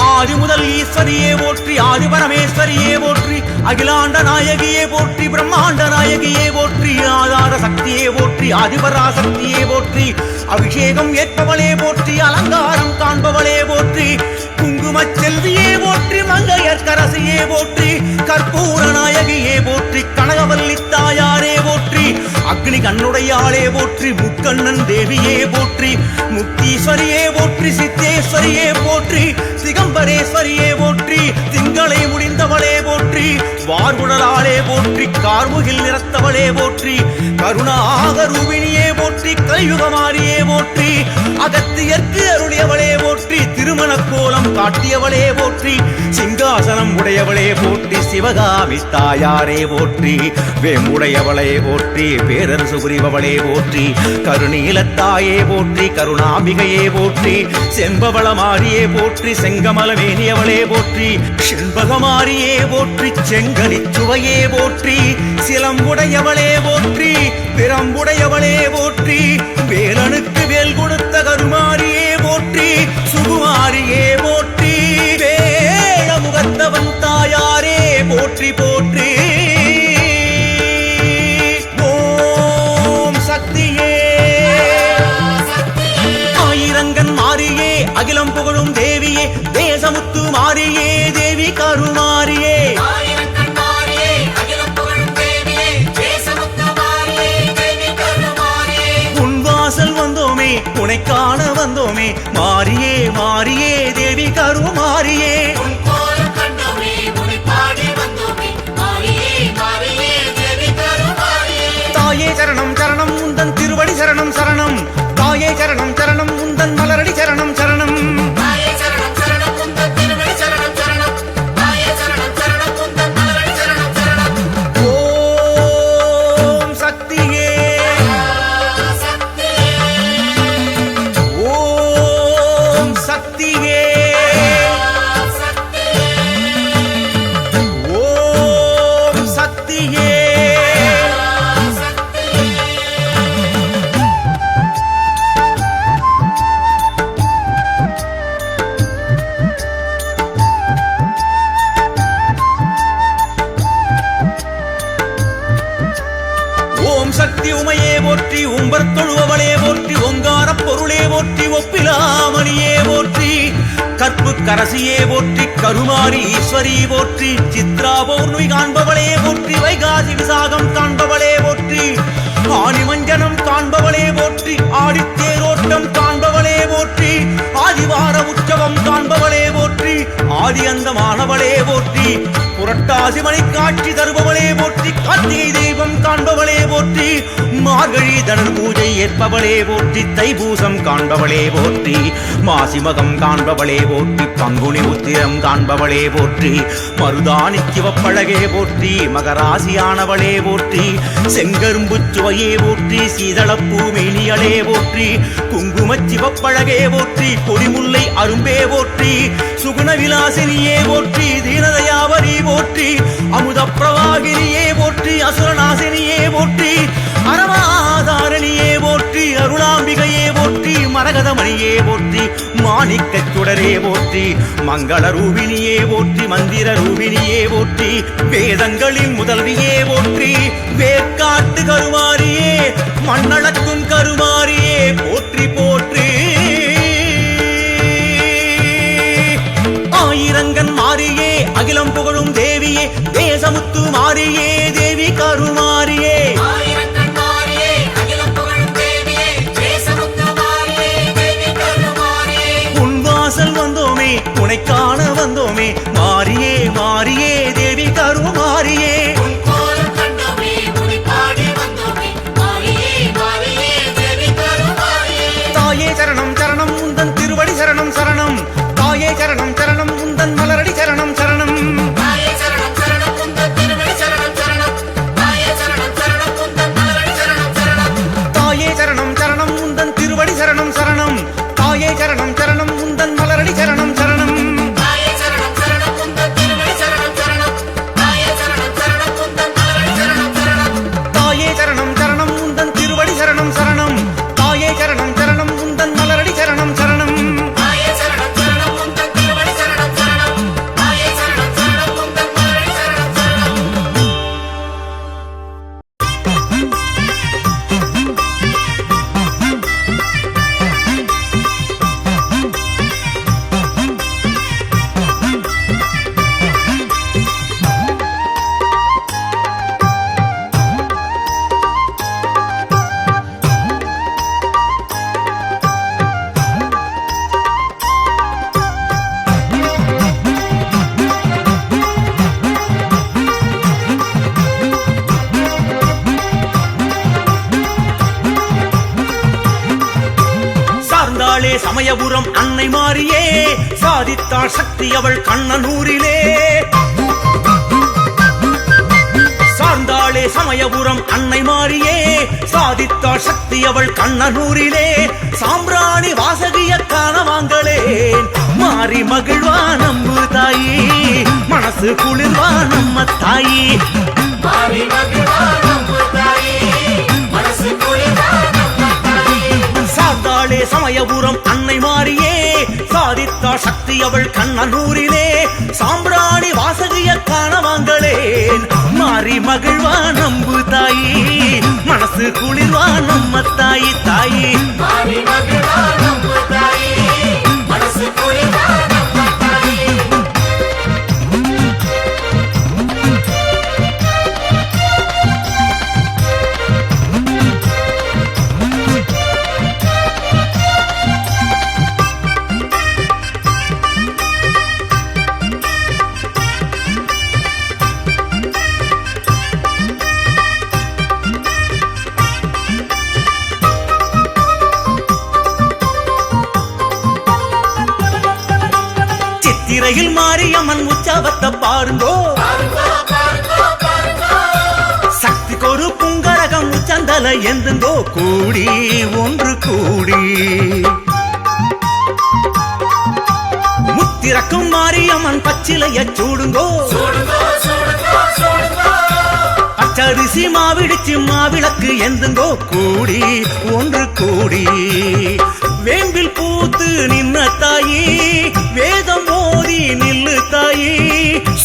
ஆதி முதல் ஈஸ்வரியே போற்றி ஆதி பரமேஸ்வரியே போற்றி அகிலாண்ட நாயகியே போற்றி பிரம்மாண்ட நாயகியே போற்றி ஆதார சக்தியே போற்றி ஆதிபராசக்தியே போற்றி அபிஷேகம் ஏற்பவளே போற்றி அலங்காரம் காண்பவளே போற்றி குங்குமச் செல்வியே போற்றி மங்கையர்க்கரசியே போற்றி கற்பூர நாயகியே போற்றி கனகவல்லி தாயாரே போற்றி அக்னி கண்ணுடையாளே போற்றி முக்கண்ணன் தேவியே போற்றி முக்தீஸ்வரியே போற்றி சித்தேஸ்வரியே போற்றி சிகம்பரேஸ்வரியே போற்றி திங்களை முடிந்தவளே போற்றி வார்குழலாளே போற்றி கார்முகில் நிறத்தவளே போற்றி கருணாக ரூபிணியே போற்றி கலியுகமாரியே போற்றி அகத்தியற்கு அருளியவளே போற்றி திருமண கோலம் காட்டியவளே போற்றி சிங்காசனம் உடையவளே போற்றி சிவகாமி தாயாரே போற்றி வேம்புடையவளே போற்றி பேரரசு புரிபவளே போற்றி கருணீலத்தாயே போற்றி கருணாம்பிகையே போற்றி செம்பவளமாரியே போற்றி செங்கமலமேனியவளே போற்றி செண்பகமாரியே போற்றி செங்கனிச்சுவையே போற்றி சிலம்புடையவளே போற்றி பிரம்புடையவளே போற்றி வேலனுக்கு வேல் கொடுத்த கருமாரியே போற்றி சுகுமாரியே போற்றி வேழமுகத்தவன் தாயாரே போற்றி போற்றி ஓம் சக்தியே ஆயிரங்கன் மாறியே அகிலம் புகழும் தேவியே தேசமுத்து மாறியே தேவி கருமாரியே உன்வாசல் வந்தோமே உனை காண வந்தோமே மாறியே மாறியே தேவி கருமாரியே தாயே சரணம் சரணம் உந்தன் திருவடி சரணம் சரணம் தாயே சரணம் சரணம் உந்தன் மலரடி சரணம் சரணம் ஓம் சக்தியே ஓம் சக்தியே ஓம் சக்தியே கரசியே போற்றி கருமாரி ஈஸ்வரி போற்றி சித்ரா பௌர்ணமி காண்பவளே போற்றி வைகாசி விசாகம் காண்பவளே போற்றி ஆனி மஞ்சனம் காண்பவளே போற்றி ஆடித்தேரோட்டம் காண்பவளே போற்றி ஆதிவார உற்சவம் காண்பவளே போற்றி ஆதி அந்தமானவளே போற்றி புரட்டாசி மணி காட்சி தருபவளே போற்றி கார்த்திகை தெய்வம் காண்பவளே போற்றி மார்கழி தனர் பூஜை ஏற்பவளே போற்றி தைப்பூசம் காண்பவளே போற்றி மாசிமகம் காண்பவளே போற்றி பங்குனி உத்திரம் காண்பவளே போற்றி மருதாணி சிவப்பழகே போற்றி மகராசியானவளே போற்றி செங்கரும்பு சுவையே போற்றி சீதளப்பூ மேனியளே போற்றி குங்கும சிவப்பழகே போற்றி கொடிமுல்லை அரும்பே போற்றி சுகுண விலாசினியே போற்றி தீனதயாவரி போற்றி அமுத பிரவாகினியே போற்றி அசுரநாசினியே போற்றி அரமாதாரணியே போற்றி அருளாம்பிகையே போற்றி மரகதமணியே போற்றி மாணிக்கச் சுடரே போற்றி மங்கள ரூபினியே போற்றி மந்திர ரூபினியே போற்றி வேதங்களின் முதல்வியே போற்றி வேற்காட்டு கருமாரியே மண்ணளக்கும் கருமாரியே போற்றி போற்றி ஆயிரங்கன் மாரியே அகிலம் புகழும் தேவியே தேசமுத்து மாரியே தேவி கருமாரியே உன்வாசல் வந்தோமே உனை காண வந்தோமே மாரியே மாரியே தேவி கருமாரியே தாயே சரணம் சரணம் உந்தன் திருவடி சரணம் சரணம் தாயே சரணம் சரணம் உந்தன் மலரடி சரணம் சரணம் தாயே சரணம் சரணம் உந்தன் திருவடி சரணம் சரணம் தாயே சரணம் சரணம் உந்தன் மலரடி சரணம் சரணம் தாயே சரணம் சரணம் உந்தன் திருவடி சரணம் சரணம் தாயே சரணம் சரணம் உந்தன் மலரடி சரணம் சரணம் தாயே சரணம் சரணம் உந்தன் திருவடி சரணம் சரணம் தாயே சரணம் சரணம் உந்தன் மலரடி சரணம் சரணம் தாயே சரணம் சரணம் உந்தன் திருவடி சரணம் சரணம் தாயே சரணம் சரணம் உந்தன் மலரடி சரணம் சரணம் தாயே சரணம் சரணம் உந்தன் திருவடி சரணம் சரணம் தாயே சரணம் சரணம் உந்தன் மலரடி சரணம் சரணம் சார்ந்தாளே சமயபுரம் அன்னை மாரியே சாதித்தாள் சக்தி அவள் கண்ணனூரிலே சார்ந்தாளே சமயபுரம் அன்னை மாரியே சாதித்தாள் சக்தி அவள் கண்ணனூரிலே சாம்பிராணி வாசகிய காண வாங்களேன் மாறி மகிழ்வா நம்பு தாயி மனசு குளிர்வா நம்ம தாயி மாறி மகிழ்வா நம்பு தாயி மனசு குளிர்வா சார்ந்தாளே சமயபுரம் அன்னை மாரியே சாதித்தாள் சக்தி அவள் கண்ணனூரிலே சாம்பிராணி வாசகிய காண வாங்களேன் மாறி மகிழ்வா நம்பு தாயி மனசு குளிர்வா நம்ம தாயி தாயி மாறி மகிழ்வா நம்பு தாயி மனசு குளிர்வா நம்ம தாயி சித்திரையில் மாரியம்மன் உற்சவத்தை பாருங்கோ சக்திக்கொரு புங்கரகம் உச்சந்தல எந்துங்கோ கூடி ஒன்று கூடி முத்திரக்கும் மாரியம்மன் பச்சிலைய சூடுங்கோ பச்சரிசி மாவிடிச்சு மாவிளக்கு எந்துங்கோ கூடி ஒன்று கூடி வேம்பில் பூத்து நின்ன தாயி வேதம் ஓதி நில்லு தாயி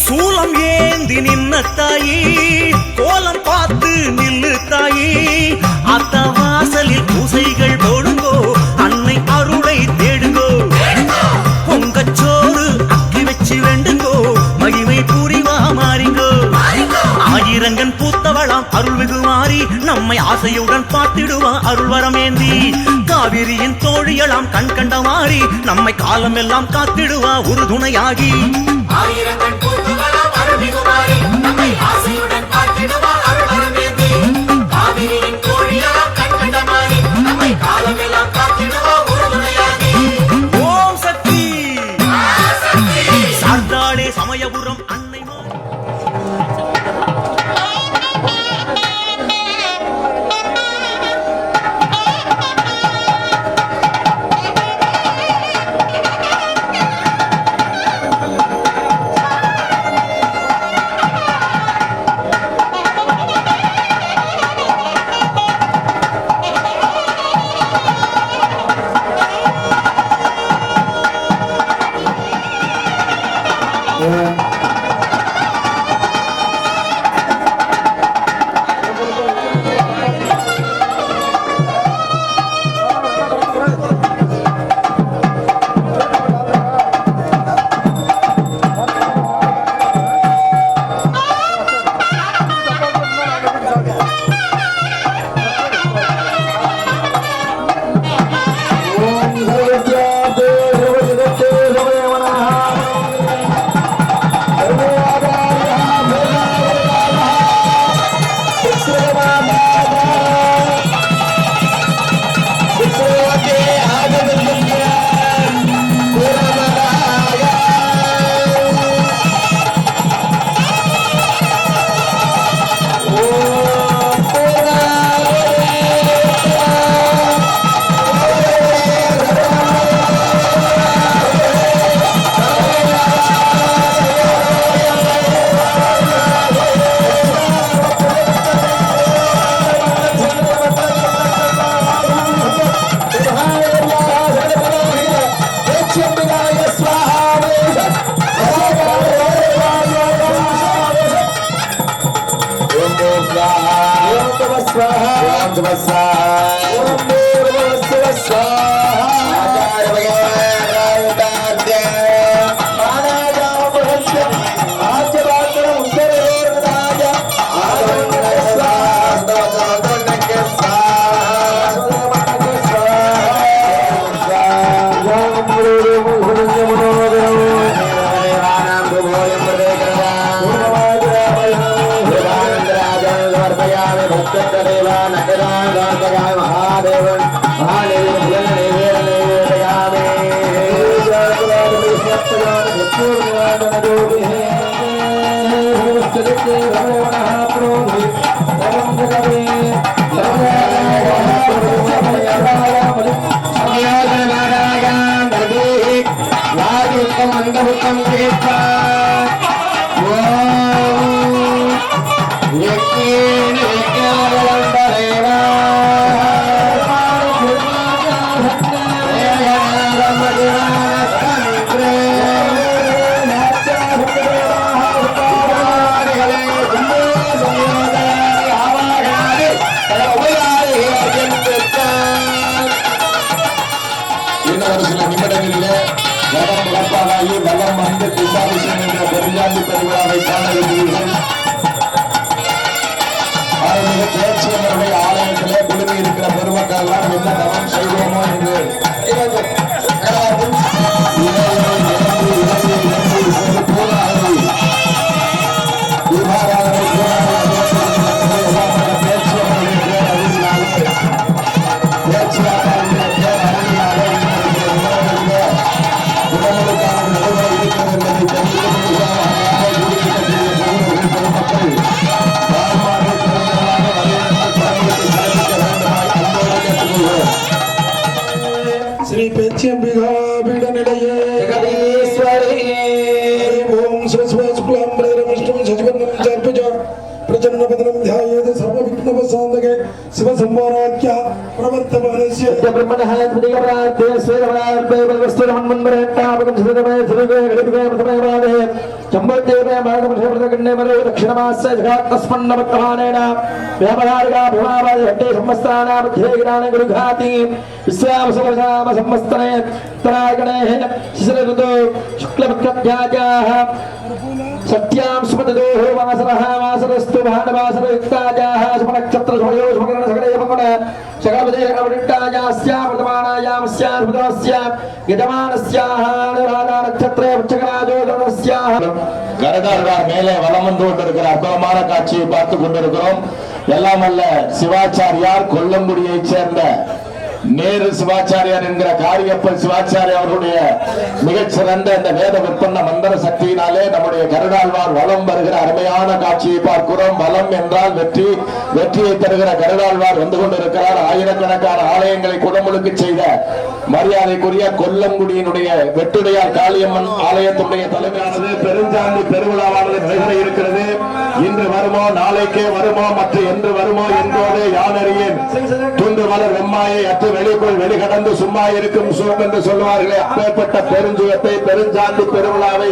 சூலம் ஏந்தி நின்ன தாயி கோலம் பார்த்து நில்லு தாயி அத்த வாசலில் பூசைகள் போடுங்கோ அன்னை அருளை தேடுங்கோ பொங்கச்சோறு நம்மை ஆசையுடன் பார்த்திடுவா அருள்வரமேந்தி காவிரியின் தோழியலாம் கண் கண்ட மாறி நம்மை காலமெல்லாம் காத்திடுவா உறுதுணையாகி ஆயிரங்கள் பூத்துவலாம் அருள்மிகுமாரி நம்மை ஆசையுடன் பார்த்திடுவா அருள்வரமேந்தி காவிரியின் தோழியலாம் கண் கண்ட மாறி நம்மை காலமெல்லாம் காத்திடுவா உறுதுணையாகி ஓம் சக்தி சார்ந்தாளே சமயபுரம் அன்னை ஆலயத்திலே குழுமி இருக்கிற பெருமக்கள் எல்லாம் என்ன தவம் செய்வோமோ என்று श्री पेच्यंबिका पीठ निलये जगदीश्वरी ओम सरस्वती शुक्लां वरदं विष्णुं शशिवर्णं चतुर्भुजं प्रसन्नवदनं ध्यायेत् सर्वविघ्नोपशान्तये शिवसंवाराख्या प्रवर्त वर्तमानस्य ब्रह्मणः त्रिदिगपरार्थे स्वेदपरार्थे वस्तुरमन्मन्मरेट्टापकं सुदमे सुदमे गणितमे प्रथमयवादे चम्बुद्देवे मार्गमशप्रदकन्ने मरे दक्षिणमास्य जगात्तस्मन्नवर्तमानेन व्यापहारिकाभिमावादि हट्टे सम्मस्ताना मध्ये गिराणे गुरुघाति विश्वामसमसाम सम्मस्तने तरागणेः शिशिरऋतु शुक्लपक्षभ्याजाः सत्यां सुमतदोः वासरः वासरस्तु भानवासरयुक्ताजाः सुमनक्षत्रशुभयो शुभकरणसकलयपकुण शकलपदेकवनिट्टाजास्या वर्तमानायामस्यार्भुदस्य यजमानस्याः अनुराधानक्षत्रे वृक्षकराजोदरस्याः கரகாரர் மேலே வலம் வந்து கொண்டிருக்கிற அற்புதமான காட்சியை பார்த்து கொண்டிருக்கிறோம். எல்லாம் அல்ல சிவாச்சாரியார் கொல்லங்குடியைச் சேர்ந்த நேரு சிவாச்சாரியார் என்கிற காரியப்பன் சிவாச்சாரியார் அவருடைய மிகச்சிறந்த இந்த வேத விற்பன்ன மந்திர சக்தியினாலே நம்முடைய கருடாழ்வார் வலம் வருகிற அருமையான காட்சியை பார்க்கிறோம். வலம் என்றால் வெற்றி, வெற்றியை தருகிற கருடாழ்வார் வந்து கொண்டிருக்கிறார். ஆயிரக்கணக்கான ஆலயங்களை குடமுழுக்கு செய்த மரியாதைக்குரிய கொல்லங்குடியினுடைய வெட்டுடையார் காளியம்மன் ஆலயத்துடைய தலைமையானது பெருஞ்சாந்தி பெருவிழாவானது நடைபெற இருக்கிறது. இன்று வருமோ நாளைக்கே வருமோ மற்ற என்று வருமோ என்போடு யானறியேன் துண்டு மலர் வெம்மாயை அற்று வெளிக்குள் வெளிகடந்து சும்மா இருக்கும் சுகம் என்று சொல்லுவார்களே, அப்பேற்பட்ட பெருஞ்சுகத்தை பெருஞ்சாந்தி பெருவிழாவை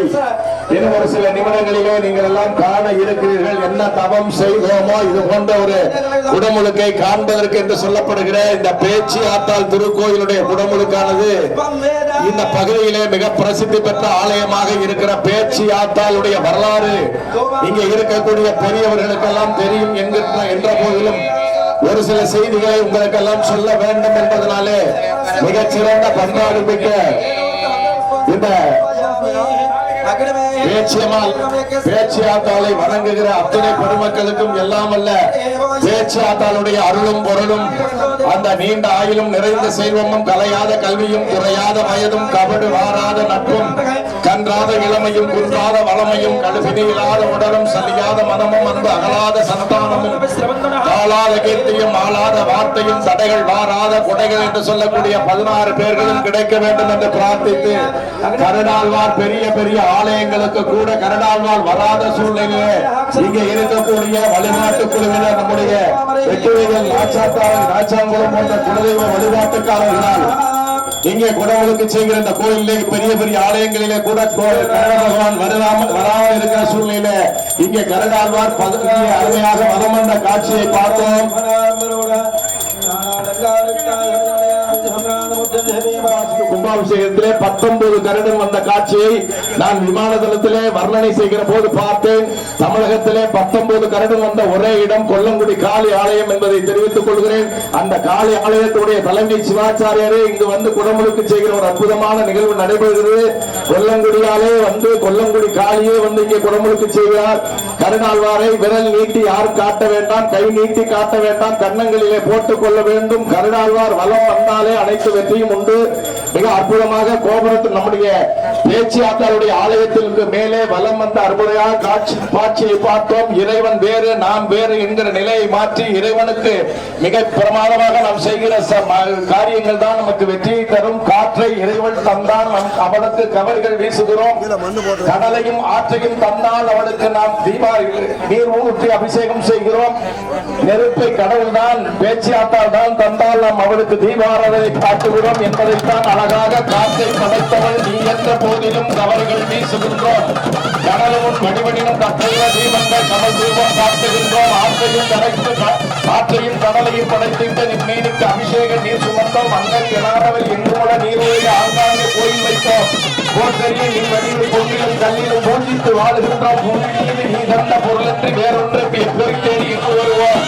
இன்னும் ஒரு சில நிமிடங்களிலே நீங்கள் எல்லாம் காண இருக்கிறீர்கள். என்ன தவம் செய்தோமோ இது போன்ற ஒரு குடமுழுக்கை காண்பதற்கு என்று சொல்லப்படுகிற இந்த பேச்சு ஆத்தாள் திருக்கோயிலுடைய குடமுழுக்கானது இந்த பகுதியிலே மிக பிரசித்தி பெற்ற ஆலயமாக இருக்கிற பேச்சு ஆத்தாளுடைய வரலாறு இங்கே இருக்கக்கூடிய பெரியவர்களுக்கெல்லாம் தெரியும் என்ற போதிலும் ஒரு சில செய்திகளை உங்களுக்கெல்லாம் சொல்ல வேண்டும் என்பதனாலே மிகச்சிறந்த பண்பாடு மிக்க இந்த பேச்சியாத்தாளை வணங்குகிற அத்தனை பெருமக்களுக்கும் எல்லாம் அல்ல பேச்சியாத்தாளுடைய அருளும் பொருளும் அந்த நீண்ட ஆயுளும் நிறைந்த செல்வமும் கலையாத கல்வியும் குறையாத வயதும் கபடு வாராத நட்பும் கன்றாத இளமையும் குன்றாத வளமையும் கடுபினி இல்லாத உடலும் சலியாத மனமும் அன்பு அகலாத சந்தானமும் காலாத கீர்த்தியும் ஆளாத வார்த்தையும் தடைகள் வாராத குடைகள் என்று சொல்லக்கூடிய 16 பேர்களும் கிடைக்க வேண்டும் என்று பிரார்த்தித்து கருடாழ்வார் பெரிய பெரிய ஆலயங்களுக்கு கூட கருடாழ்வார் வராத சூழ்நிலையிலே இங்கே இருக்கக்கூடிய வழிபாட்டு குழுவினர் நம்முடைய வெற்றிவேல் நாச்சாங்குளம் போன்ற குலதெய்வ வழிபாட்டுக்காரர்களால் இங்கே குடமுழுக்கு செய்கிற இந்த கோயிலே பெரிய பெரிய ஆலயங்களிலே கூட கருட பகவான் வராமல் இருக்கிற சூழ்நிலையில இங்கே கருடாழ்வார் அருமையாக மதமண்ட காட்சியை பார்த்தோம். கும்பாபிஷேகத்திலே 19 கருடன் வந்த காட்சியை நான் விமான தளத்திலே வர்ணனை செய்கிற போது பார்த்தேன். தமிழகத்திலே 19 கருடன் வந்த ஒரே இடம் கொல்லங்குடி காளி ஆலயம் என்பதை தெரிவித்துக் கொள்கிறேன். அந்த காளி ஆலயத்துடைய தலைமை சிவாச்சாரியரே இங்கு வந்து குடமுழுக்கு செய்கிற ஒரு அற்புதமான நிகழ்வு நடைபெறுகிறது. கொல்லங்குடியாலே வந்து கொல்லங்குடி காளியே வந்து இங்கே குடமுழுக்கு செய்கிறார். கருடாழ்வாரை விரல் நீட்டி யாரும் காட்ட வேண்டாம், கை நீட்டி காட்ட வேண்டாம், கன்னங்களிலே போட்டுக் கொள்ள வேண்டும். கருடாழ்வார் வலம் வந்தாலே அனைத்து வெற்றியும் உண்டு. மிக அற்புதமாக கோபுரத்தில் நம்முடைய பேச்சியாத்தாருடைய ஆலயத்திற்கு மேலே வலம் வந்த அற்புதமான காட்சியை பார்த்தோம். இறைவன் வேறு நாம் வேறு என்கிற நிலையை மாற்றி இறைவனுக்கு மிக பிரமாதமாக நாம் செய்கிற காரியங்கள் தான் நமக்கு வெற்றியை தரும். காற்றை இறைவன் தந்தான் அவனுக்கு கவர்கள் வீசுகிறோம். கடலையும் ஆற்றையும் தந்தால் அவனுக்கு நாம் நீர் ஊற்றி அபிஷேகம் செய்கிறோம். நெருப்பை கடவுள் தான் பேச்சியாத்தால் தான் தந்தால் நாம் அவனுக்கு தீபாராதனை காட்டுகிறோம் என்பதைத்தான் அழகாக காற்றை படைத்தவள் நீ என்ற போதிலும் கவர்கள் வீசுகின்றோம். கடலும் வடிவடினும் தத்தைய தீபங்கள் கடல் தீபம் காட்டுகின்றோம். ஆற்றையும் கடலையும் படைத்திட்ட மீனுக்கு அபிஷேக நீர் சுமந்தோம். அங்கல் எழாதவள் எங்குமுட நீரோடு ஆங்காங்கே கோயில் வைத்தோம். போர்த்தறிய நீ வடிவில் பொன்னிலும் கல்லிலும் பூஜித்து வாழுகின்றோம். பூமியில் நீ தந்த பொருளன்று வேறொன்று பெருக்கேறி இங்கு வருவோம்.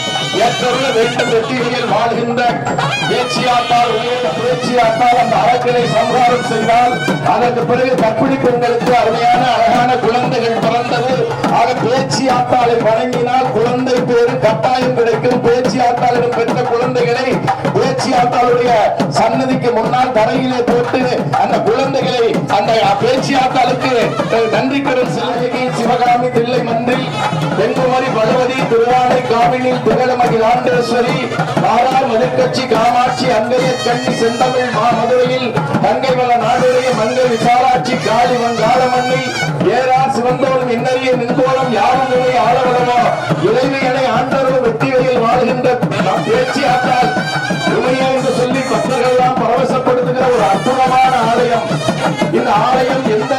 ஏற்றருள வேண்டும் வெற்றிகளில் வாழ்கின்ற பேச்சியாத்தால் அந்த அறக்களை சம்ஹாரம் செய்தால் அதற்கு பிறகு கற்பிணி பெண்களுக்கு அருமையான அழகான குழந்தைகள் பிறந்தது. ஆக பேச்சியாத்தாளை வணங்கினால் குழந்தை பேரு கட்டாயம் கிடைக்கும். பேச்சியாத்தாளிடம் பெற்ற குழந்தைகளை பேச்சியாத்தாளுடைய சன்னதிக்கு முன்னால் தரையிலே போட்டு அந்த குழந்தைகளை அந்த பேச்சியாத்தாளுக்கு நன்றி கடன் செலுத்தி சிவகாமி தில்லை மந்தில் தென்குமரி பகவதி திருவானை காவினில் திகழமகி ஆண்டேஸ்வரி காரார் மதுக்கட்சி காமாட்சி அங்கைய கண்ணி செந்தமிழ் மதுரையில் தங்கை வள நாடுடைய மங்கை விசாலாட்சி காளிவன் காலமண்ணில் ஏறார் சிவந்தோடும் இன்னறிய நின்கோலம் யாருடைய ஆளவளமோ இறைமையனை ஆண்டவரும் வெற்றிகளில் வாழ்கின்ற பேச்சியாத்தால் உண்மையா என்று சொல்லி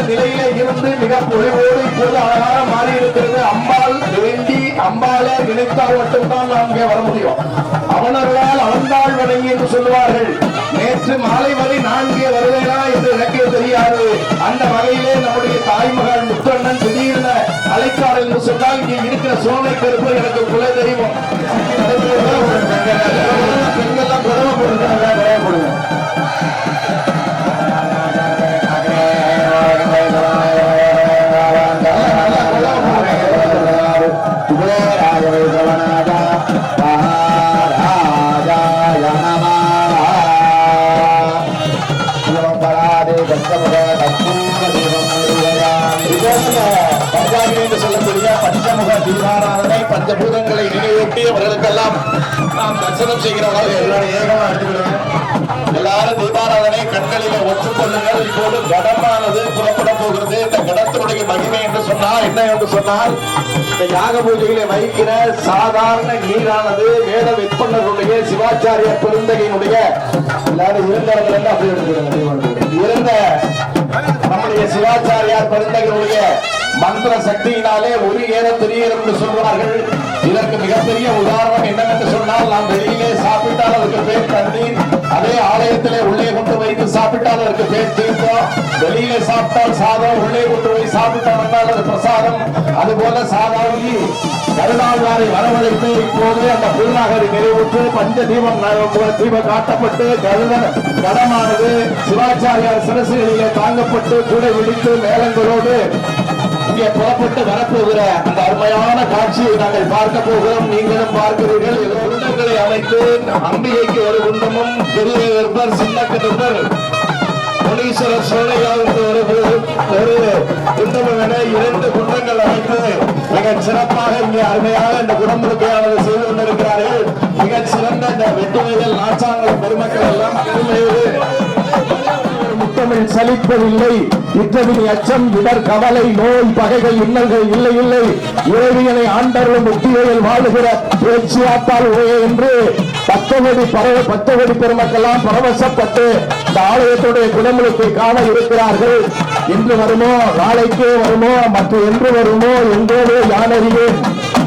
நிலையிலே இருந்து மிக பொலிவோடு இப்போது அழகாக மாறி இருக்கிறது. அம்பாள் வேண்டி அம்பாளை நினைத்தால் மட்டும்தான் நாம் இங்கே வர முடியும். அவனர்களால் அவன்தாள் வணங்கி என்று சொல்லுவார்கள். நேற்று மாலை வரை நான் இங்கே வருவேனா என்று எனக்கே தெரியாது. அந்த வகையிலே நம்முடைய தாய்மகள் முத்தண்ணன் திடீரென அழைத்தார் என்று சொன்னால் இங்கே இருக்கிற சோனை கருப்பு எனக்கு குல தெய்வம். பெண்கள்லாம் குறவை போடுங்க. என்று சொல்லக்கூடிய பஞ்சமுக தீபாராதனை பஞ்சபூதங்களை நினைவூட்டி அவர்களுக்கெல்லாம் நாம் தரிசனம் செய்கிறவர்கள் எல்லாரும் ஏகமாக எடுத்துக்கிறோம். எல்லாரும் தீபாராதனை கண்களிலே ஒற்றுக்கொள்ளுங்கள். இப்போது கடமானது புறப்பட போகிறது. இந்த கடத்தினுடைய மகிமை என்று சொன்னால் என்ன என்று சொன்னால், இந்த யாக பூஜைகளை வைக்கிற சாதாரண நீரானது வேத விற்பனருடைய சிவாச்சாரிய பெருந்தகையினுடைய எல்லாரும் இருந்தவர்கள் அப்படி எடுத்துக்கிறோம். இருந்த நம்முடைய சிவாச்சாரியார் பெருந்தகையினுடைய மந்திர சக்தியினாலே ஒரு ஏறம் தெரியேறும் என்று சொல்வார்கள். இதற்கு மிகப்பெரிய உதாரணம் என்னவென்று சொன்னால், நாம் வெளியிலே சாப்பிட்டால் அதற்கு பேர் தண்ணீர், அதே ஆலயத்திலே உள்ளே கொண்டு வைத்து சாப்பிட்டால் அதற்கு பேர் தீர்த்தம். வெளியிலே சாப்பிட்டால் சாதம், உள்ளே கொண்டு போய் சாப்பிட்டால் அது பிரசாதம். அதுபோல சாதாவதி கருணாவாரை வரவழைத்து இப்போது அந்த பூர்ணாகரி நிறைவுற்று பஞ்ச தீபம் தீபம் காட்டப்பட்டு கடமானது சிவாச்சாரியார் சிரசுகளிலே தாங்கப்பட்டு கூட விழித்து மேளங்களோடு இங்கே புறப்பட்டு வரப்போகிற அந்த அருமையான காட்சியை நாங்கள் பார்க்க போகிறோம். நீங்களும் பார்க்கிறீர்கள். குண்டங்களை அமைத்து அம்பிகைக்கு ஒரு குண்டமும் பெரிய கர்ப்பர் சின்ன கர்ப்பர் முனீஸ்வரர் சோழையாவுக்கு ஒரு குண்டமும் என 2 குண்டங்கள் அமைத்து மிக சிறப்பாக இங்கே அருமையாக இந்த குடமுழுக்கையானது செய்து கொண்டிருக்கிறார்கள். மிக சிறந்த இந்த வெட்டுமைகள் நாச்சாங்கல் பெருமக்கள் எல்லாம் முத்தமிழ் சலிப்பதில்லை. இத்தகைய அச்சம் இடர் கவலை நோய் பகைகள் இன்னல்கள் இல்லை இல்லை. இறைவியனை ஆண்டவர்கள் முக்தியில் வாழுகிற பேச்சியாத்தால் என்று பத்தவடி பெருமக்கெல்லாம் பரவசப்பட்டு இந்த ஆலயத்துடைய குடமுழுக்கை காண இருக்கிறார்கள். இன்று வருமோ நாளைக்கே வருமோ மற்ற என்று வருமோ எங்கோடு யானறியேன்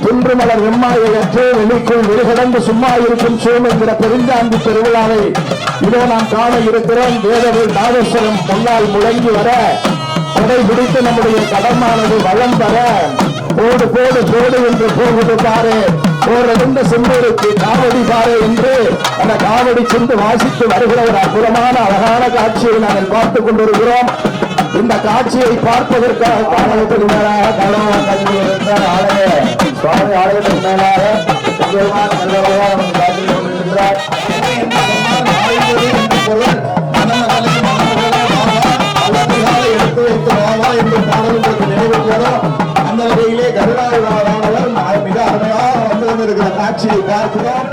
துன்று மலர் வெம்மாயற்று வெளிக்குள் வெளிகடந்து சும்மா இருக்கும் சோம் என்கிற பெருந்தாண்டி பெருவிழாவை இதோ நாம் காண இருக்கிறோம். வேதவில் நாகேஸ்வரம் முன்னால் முழங்கி வர கொடை பிடித்து நம்முடைய கடமானது வளம் வர போடு போடு போடு என்று போகுது பாரு, போரிருந்த செம்பூருக்கு காவடி பாரு என்று அந்த காவடி சென்று வாசித்து வருகிற ஒரு அற்புதமான அழகான காட்சியை நாங்கள் பார்த்துக் கொண்டிருக்கிறோம். இந்த காட்சியை பார்ப்பதற்காக ஆலயத்திற்கு மேலாக கடவுள் கல்வி இருந்தார். சுவாமி ஆலயத்திற்கு மேலாக காட்சிக் கொண்டிருக்கிறார். எடுத்து வைத்து வாவா என்று பாடலுக்கு நினைவுகிறோம். அந்த வகையிலே கருணாவிழாவானவர் மிக அருமையாக வந்து கொண்டிருக்கிற காட்சியை பார்க்கிறோம்.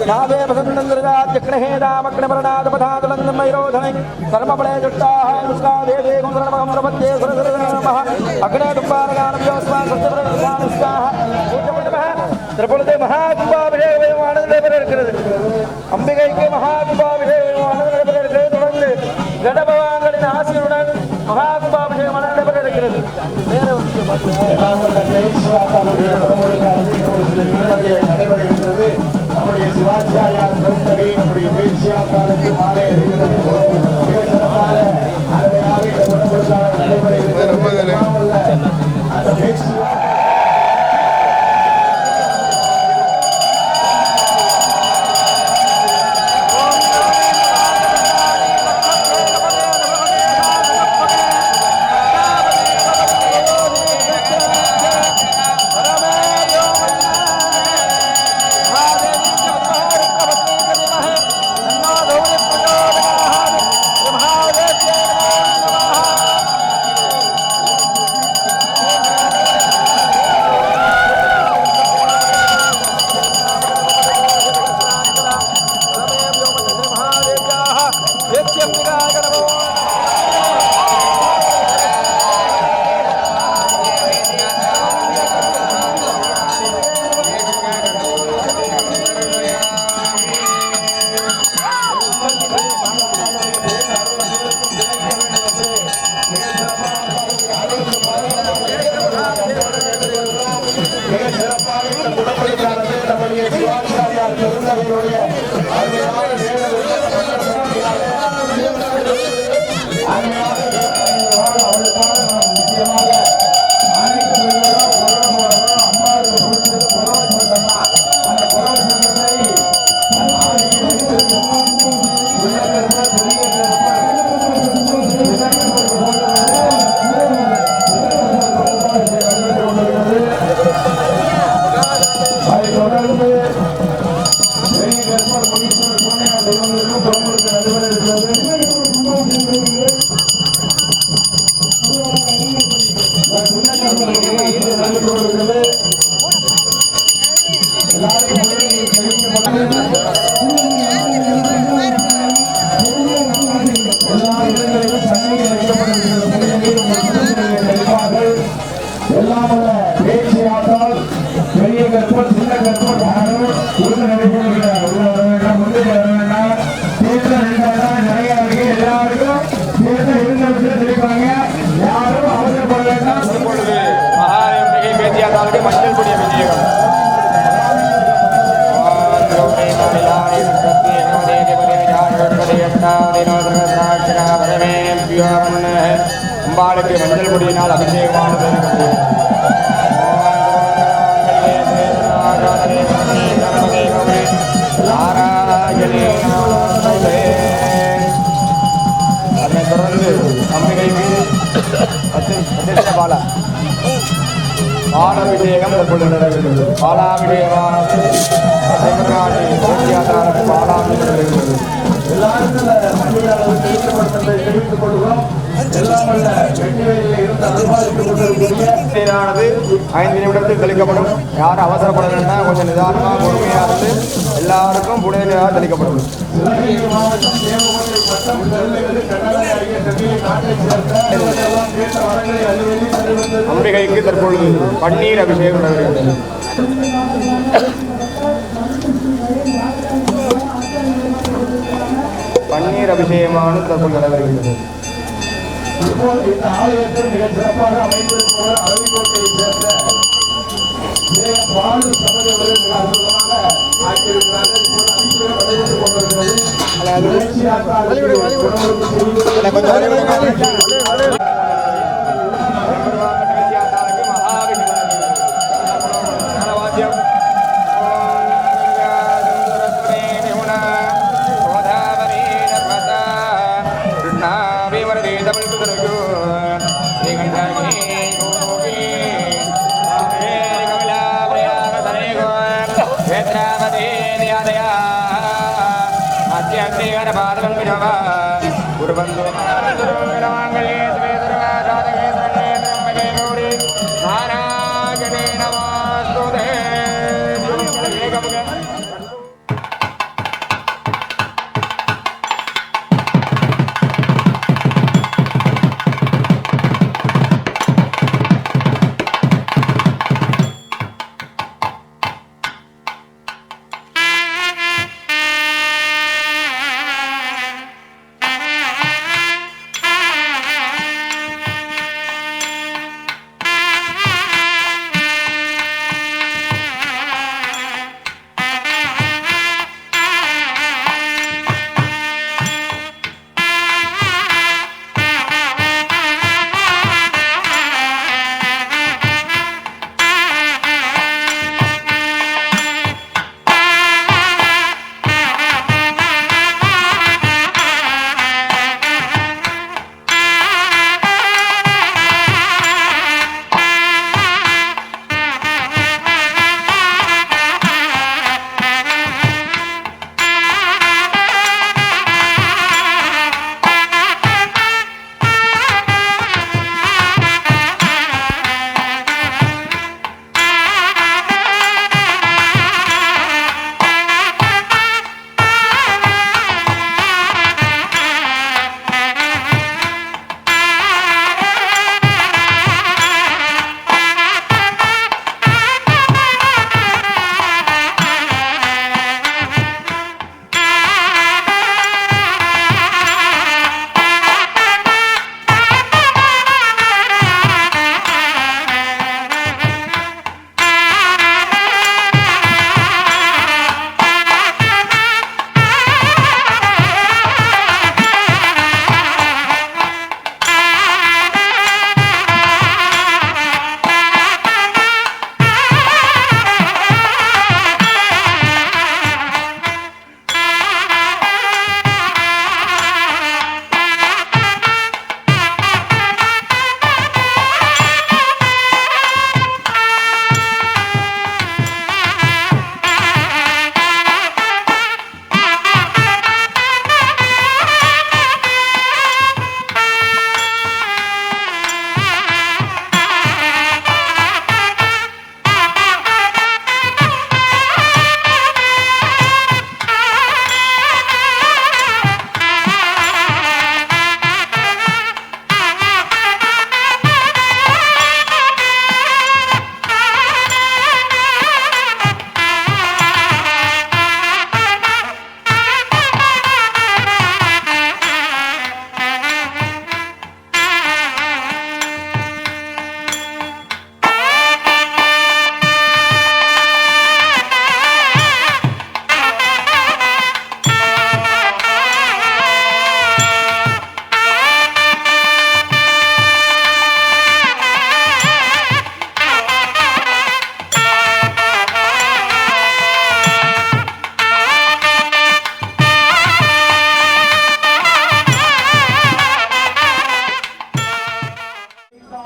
नादे प्रसन्नन्द्रजात्यग्नहे दामग्नमरणादपधातुलन्दमैरोधने कर्मफले जुष्टाः नुष्कादे गुणधर्मकं प्रपद्ये सुरसुरनमः अग्ने दुप्पारगानव्योस्मान् सत्यप्रदानुष्काः त्रिपुरते महाकुम्भाभिषेकमाனது நடைபெறுகிறது அம்பிகைக்கு மகாகும்பாபிஷேகமானது நடைபெறுகிறது தொடர்ந்து கடபவான்களின் ஆசீர்வாதத்துடன் மகாகும்பாபிஷேகமானது நடைபெறுகிறது நடைபெறுகிறது நம்முடைய சிவாச்சாரியார் திருத்தடி நம்முடைய பேச்சியாக்காருக்கு மாலை நடைபெறுகிறது அந்த பேச்சு மஞ்சள் கொடிய விஜயம் அம்பாளுக்கு மஞ்சள் கொடியினால் அபிஷேகமானது அதனைத் தொடர்ந்து அம்பிகைக்கு பாலா பாலாபிஷேகம் தற்பொழுது நடைபெறுகிறது. பாலாபிஷேகமானது பாலாபிஷேகம் நடைபெறுகிறது. நீரானது 5 நிமிடத்தில் தெளிக்கப்படும். யாரும் அவசரப்படலைன்னா கொஞ்சம் நிதானமாக பொறுமையாக இருந்து எல்லாருக்கும் புனித நீராக தெளிக்கப்படும். அம்பிகைக்கு தற்பொழுது பன்னீர் அபிஷேகம் நடைபெறுகிறது. பன்னீர் அபிஷேகமானது தற்பொழுது நடைபெறுகிறது. இந்த ஆலயத்தில் மிக சிறப்பாக அமைந்திருக்கிற அரவிக்கோட்டையை சேர்ந்த பாலு சமயவர்கள் மிக அற்புதமாக ஆக்கியிருக்கிறார்கள். நடைபெற்றுக் கொண்டிருக்கிறது.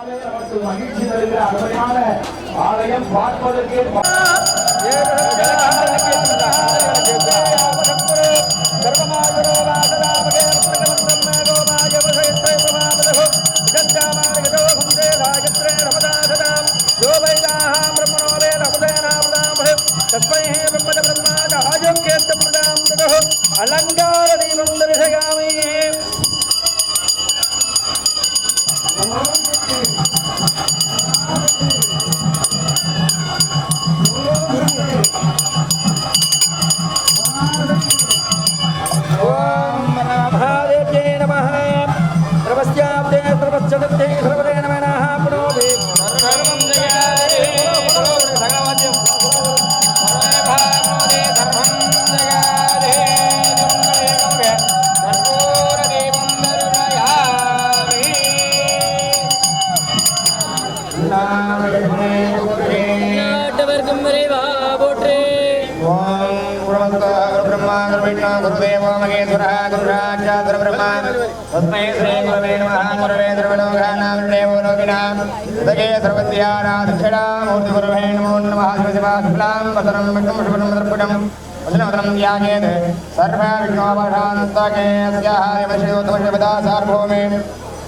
நமக்கு மகிழ்ச்சி தருகிற அருமையான ஆலயம் பார்ப்பதற்கே அலங்கார தெய்வம் தரிசகாமே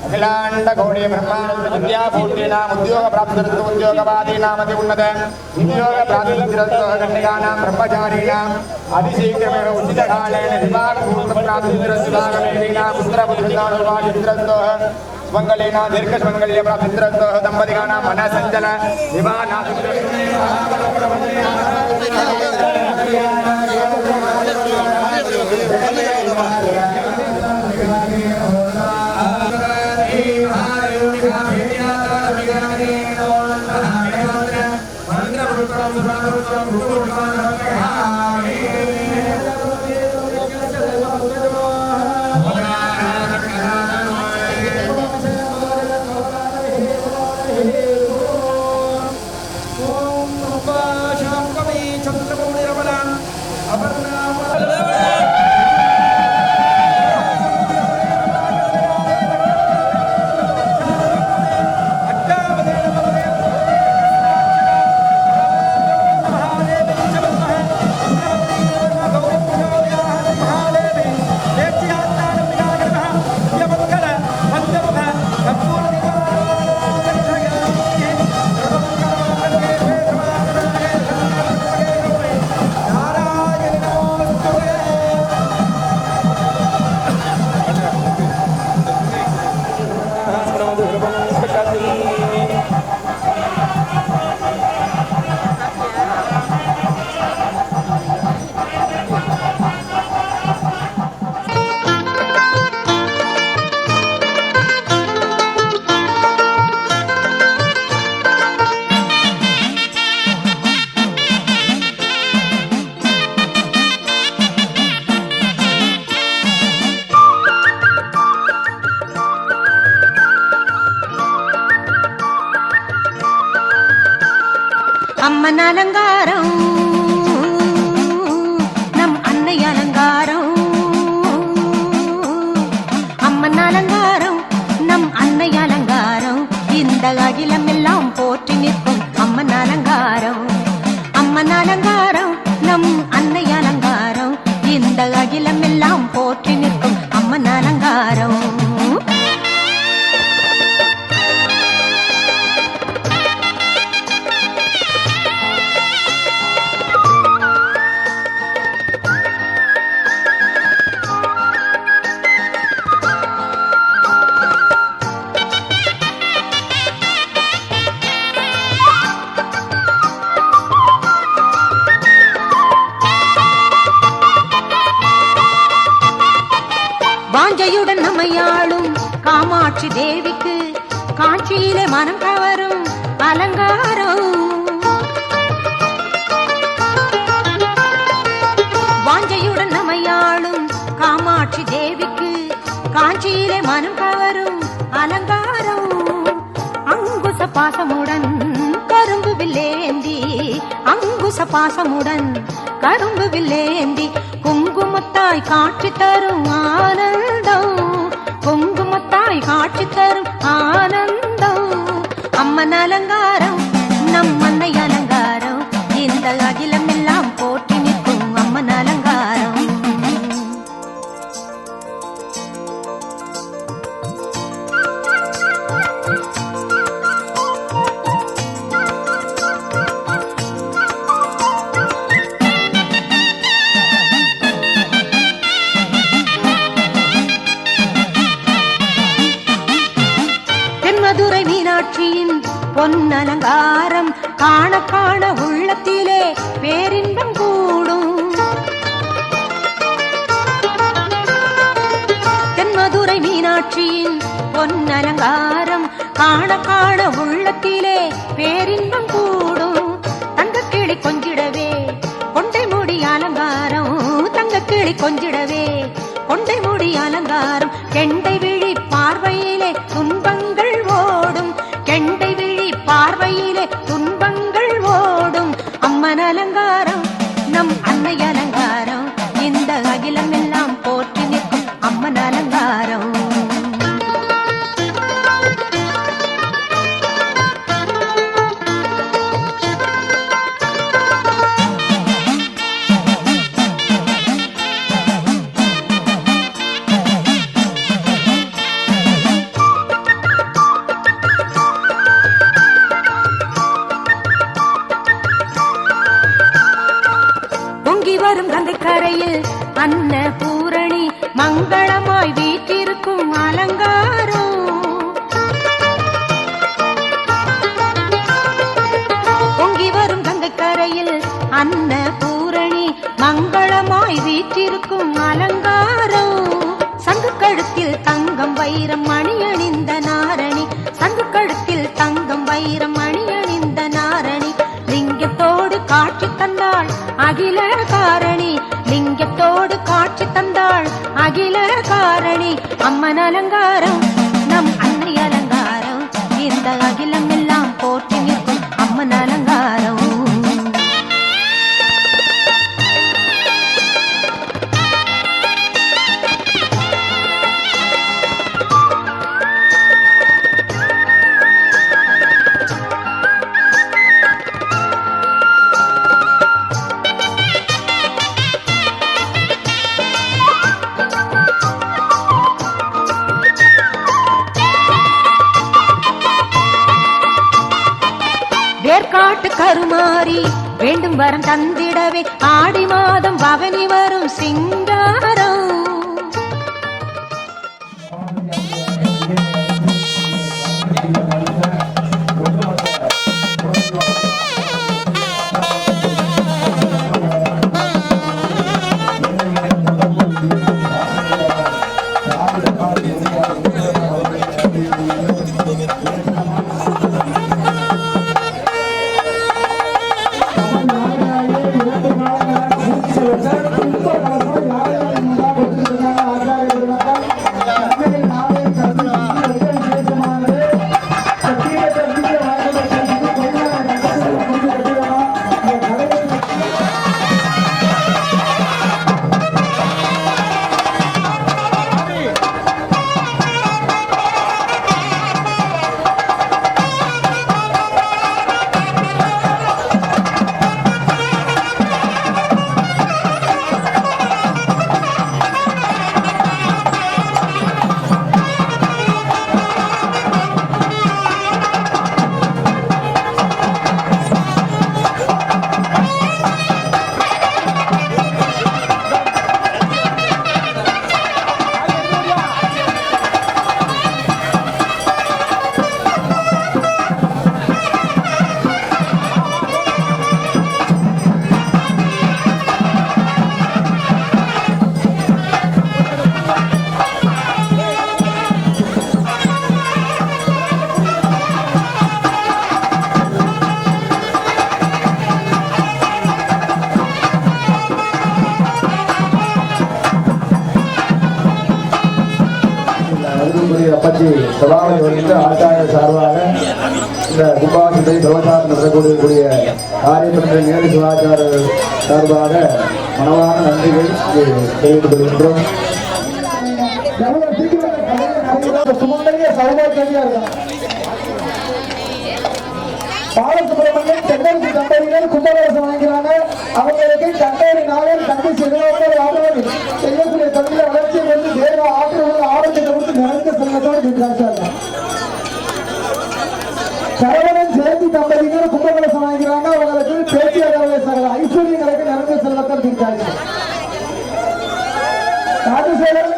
अखिलांडकोटि ब्रह्मांड विद्यापूर्तीनाम उद्योग प्राप्तिरस्तु उद्योगवादीनाम अति उन्नत उद्योग प्राप्तिरस्तु कन्यकानां ब्रह्मचारीणाम् अतिशीघ्रमेव उचितकालेन विवाहपूर्ण प्राप्तिरस्तु भागमेदीनां पुत्रपुत्रदानवादिरस्तु मंगलेना दीर्घमंगल्य प्राप्तिरस्तु दंपतिकानां मनसंचल विवाहना அம்மன் அலங்காரம் நம் அன்னை அலங்காரம் அம்மன் அலங்காரம் நம் அன்னை அலங்காரம் இந்த அகிலம் எல்லாம் போற்றி நிற்கும் அம்மன் அலங்காரம் அம்மன் அலங்காரம் நம் அன்னை அலங்காரம் இந்த அகிலம் எல்லாம் போற்றி நிற்கும் அம்மன் அலங்காரம் வாஞ்சையுடன் நம்மையாளும் காமாட்சி தேவிக்கு காட்சியிலே மனம் கவரும் அலங்காரம் வாஞ்சையுடன் நம்மையாளும் காமாட்சி தேவிக்கு காட்சியிலே மனம் கவரும் அலங்காரம் அங்குச பாசமுடன் கரும்பு வில்லேந்தி அங்குச பாசமுடன் கரும்பு வில்லேந்தி குங்குமத்தாய் காட்சி தரும் ஆனந்தம் குங்குமத்தாய் காட்சி தரும் ஆனந்தம் தென்மதுரை மீனாட்சியின் பொன்னலங்காரம் காண காண உள்ளத்திலே பேரின்பம் கூடும். தென்மதுரை மீனாட்சியின் பொன்னலங்காரம் காண காண உள்ளத்திலே பேரின்பம் கூடும். தங்கக்கிளி கொஞ்சிடவே கொண்டை முடி அலங்காரம், தங்கக்கிளி கொஞ்சிடவே கொண்டை முடி அலங்காரம். கெண்டை விழி பார்வையிலே துன்பங்கள் ஓடும், கெண்டை விழி பார்வையிலே துன்பங்கள் ஓடும். அம்மன் அலங்காரம் நம் அன்னை அலங்காரம், இந்த அகிலம் எல்லாம் போற்றி நிற்கும் அம்மன் அலங்காரம். வரும் கங்கை கரையில் அன்ன பூரணி மங்களமாய் வீற்றிருக்கும் அலங்காரம். பொங்கி வரும் கங்கை கரையில் அன்ன பூரணி மங்களமாய் வீற்றிருக்கும் அலங்காரம். சங்கு கழுத்தில் தங்கம் வைரம் மணி அணிந்த நாரணி, சங்கு கழுத்தில் தங்கம் வைரம் மணி அணிந்த நாரணி. லிங்கத்தோடு காட்சி தந்தாள் அகில காரணி, லிங்கத்தோடு காட்சி தந்தாள் அகில காரணி. அம்மன் அலங்காரம் நம் அன்னை அலங்காரம், இந்த அகிலம் எல்லாம் போற்றி நிற்கும் அம்மன் அலங்காரம். வேர்காட்டு கருமாறி வேண்டும் வரம் தந்திடவே ஆடி மாதம் பவனி வரும் சிங்காரம். அப்பச்சி சபாவை வருகின்ற ஆச்சாரிய சார்பாக இந்த கும்பாசத்தை பிரவசாரம் நடத்தக்கூடிய காரியத்தினுடைய நேரு சிவாச்சார சார்பாக மனவான நன்றிகள் தெரிவித்துக் கொள்கின்றோம். பாலசுப்ரமணியன் தென்னரசு தம்பதியினர் கும்பகலசம் வாங்கிறாங்க. அவங்களுக்கு தந்தையர் நாயன் தந்தை சிறுவர்கள் செய்யக்கூடிய தொழில வளர்ச்சியை வந்து தேவ ஆற்றல் ஆரோக்கியத்தை கொடுத்து நிறைந்த செல்வத்தோடு நின்றாங்க. சரவணன் ஜெயந்தி தம்பதியினர் கும்பகலசம் வாங்கிறாங்க. அவங்களுக்கு பேச்சியாளர்கள் சகல ஐஸ்வர்யங்களுக்கு நிறைந்த செல்வத்தோடு நின்றாங்க. ராஜசேகரன்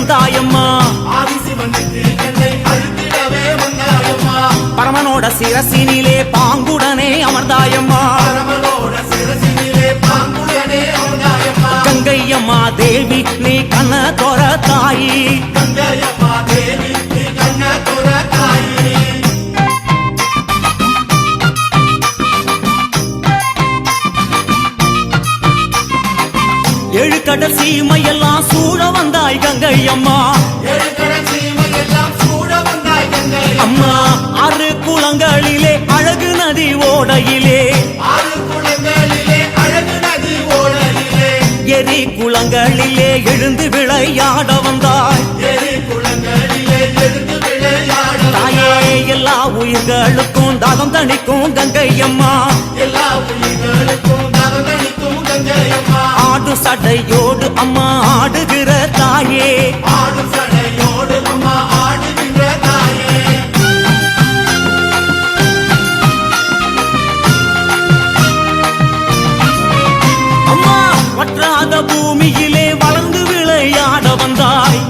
வந்தாயம்மா ஆதிசிவனுக்கு என்னை அழுத்திடவே வந்தாயம்மா பரமனோட சிரசினிலே பாங்குடனே அமர்ந்தாயம்மா பரமனோட சிரசினிலே பாங்குடனே வந்தாயம்மா கங்கையம்மா தேவி நீ கண்ண தோர தாயி கங்கையம்மா தேவி நீ கண்ண தோர தாயி ஏழு கடல் சீமையெல்லாம் சூழ வந்தாய் கங்கையம்மா அம்மா ஆறு குளங்களிலே அழகு நதி ஓடையிலே எரி குளங்களிலே எழுந்து விளையாட வந்தாய் தாயே எல்லா உயிர்களுக்கும் தாகம் தணிக்கும் கங்கையம்மா ஆடு சடையோடு அம்மா ஆடுகிற தாயே அம்மா வற்றாத பூமியிலே வளர்ந்து விளையாட வந்தாய்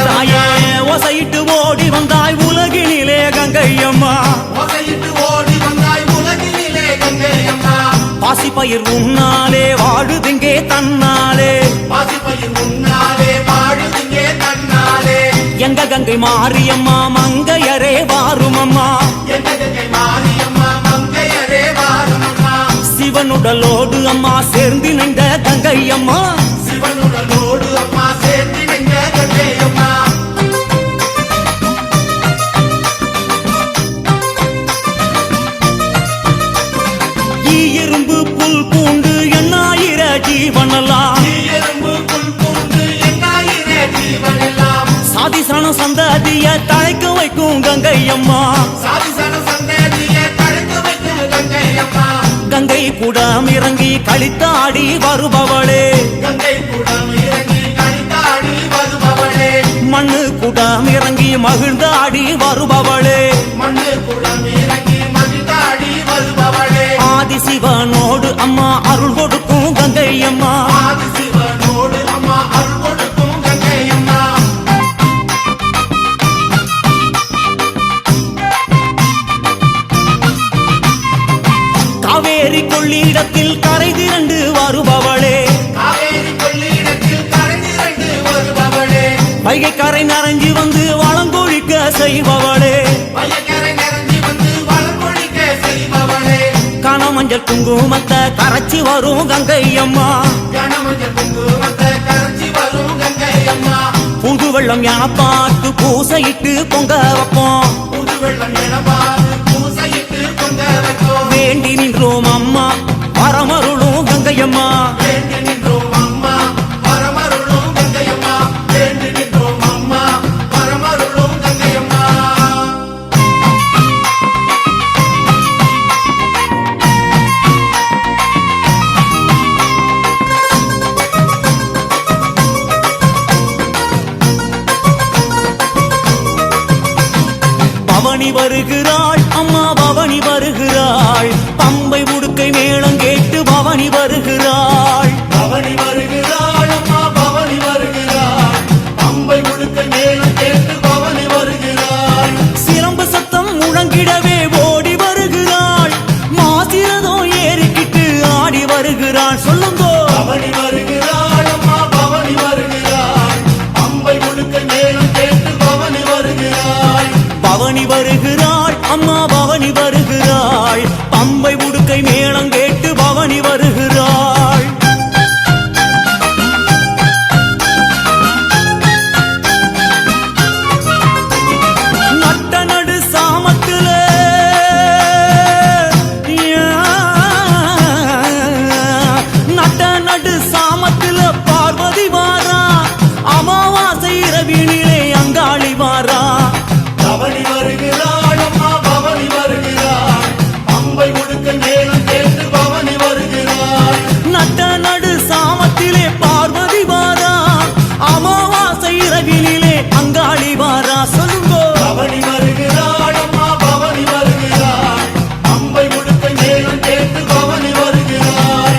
தாயே ஓசையிட்டு ஓடி வந்தாய் உலகினிலே கங்கையம்மா பாசிப்பயிர் உன்னாலே வாழுதுங்கே தன்னாலே எங்க கங்கை மாரியம்மா மங்கையரே வாருமம்மா சிவனுடலோடு அம்மா சேர்ந்து நின்ற கங்கையம்மா ஈயெறும்பு புல் பூண்டு எண்ணாயிர ஜீவனெல்லாம் சாதி சரணம் சந்ததிய தழைக்க வைக்கும் கங்கையம்மா கங்கை குடம் இறங்கி களித்தாடி வருபவளே மண்ணு குடம் இறங்கி மகிழ்ந்தாடி வருபவளே ஆதிசிவனோடு அம்மா அருள் கொடுக்கும் கங்கையம்மா காவேரி கொள்ளிடத்தில் கரை திரண்டு வருபவளே வைகை கரை நரைஞ்சி வந்து வளங்கொழிக்க செய்பவளே கனமஞ்சள் குங்குமத்தை கரைச்சி வரும் கங்கையம்மா புது வெள்ளம் என பார்த்து பூசையிட்டு பொங்க வைப்போம் வேண்டி நின்றோம் அம்மா வரமருளும் கங்கையம்மா பவனி வருகிறாள் அம்மா பவனி வருகிறாள் பம்பை உடுக்கை மேளம் கேட்டு பவனி வருகிறாள் அம்மா பவனி வருகிறாள் பம்பை உடுக்கை மேளம் கேட்டு பவனி வருகிறாள் சிலம்பு சத்தம் முழங்கிடவே ஓடி வருகிறாள் மாசிரதம் ஏறிக்கிட்டு ஆடி வருகிறாள் சொல்லுங்கோ பவனி வருகிறாள் அம்மா பவனி வருகிறாள் பம்பை உடுக்கை மேளம் கேட்டு பவனி வருகிறாள் பவனி வருகிறாள் அம்மா பவனி வருகிறாள் பம்பை உடுக்கை மேளம் கேட்டு பவனி வருகிறாள் நட்ட நடு சாமத்துல நட்ட நடு சாமத்துல பார்வதி வாரா அமாவாசை இரவினிலே அங்காளி வாரா பவனி வருகிறாள் அம்மா பவனி வருகிறாள் பம்பை உடுக்கை மேளம் கேட்டு பவனி வருகிறாள் நட்ட நடு சாமத்திலே பார்வதி வாரா அமாவாசை இரவினிலே அங்காளி வாரா சொல்லுங்கோ பவனி வருகிறாள் அம்மா பவனி வருகிறாள் பம்பை உடுக்கை மேளம் கேட்டு பவனி வருகிறாள்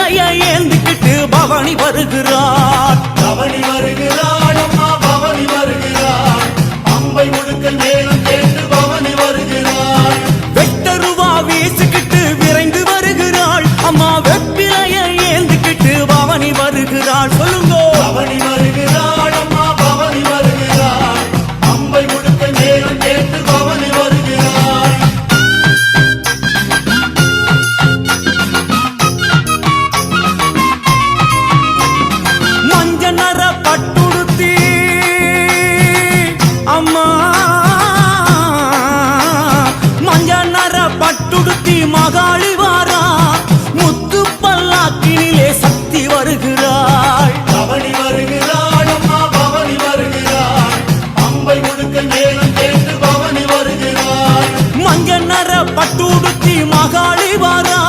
வெப்பிலைய ஏந்திக்கிட்டு பவனி வருகிறார். பவனி வருகிறாள் அம்மா பவனி வருகிறாள் அம்பை முழுக்க மேலும் கேட்டு பவனி வருகிறாள் வெட்டருவா வீசிக்கிட்டு விரைந்து வருகிறாள். அம்மா வெப்பிலைய ஏந்திக்கிட்டு பவனி வருகிறாள். சொல்லுங்க. பவனி வருகிறாள் அம்மா பவனி வருகிறாள் அம்பை முழுக்க மேலும் கேட்டு பவனி வருகிறாள் மஞ்ச நர பட்டுடுத்தி அம்மா மஞ்ச நர பட்டுடுத்தி மகாளி வாரா முத்து பல்லாக்கினிலே சக்தி வருகிறாள். பவனி வருகிறாள் அம்மா பவனி வருகிறாள் அம்பை முழுக்க மேலும் கேட்டு பவனி வருகிறாள் மஞ்ச நர பட்டுடுத்தி மகாளி வாரா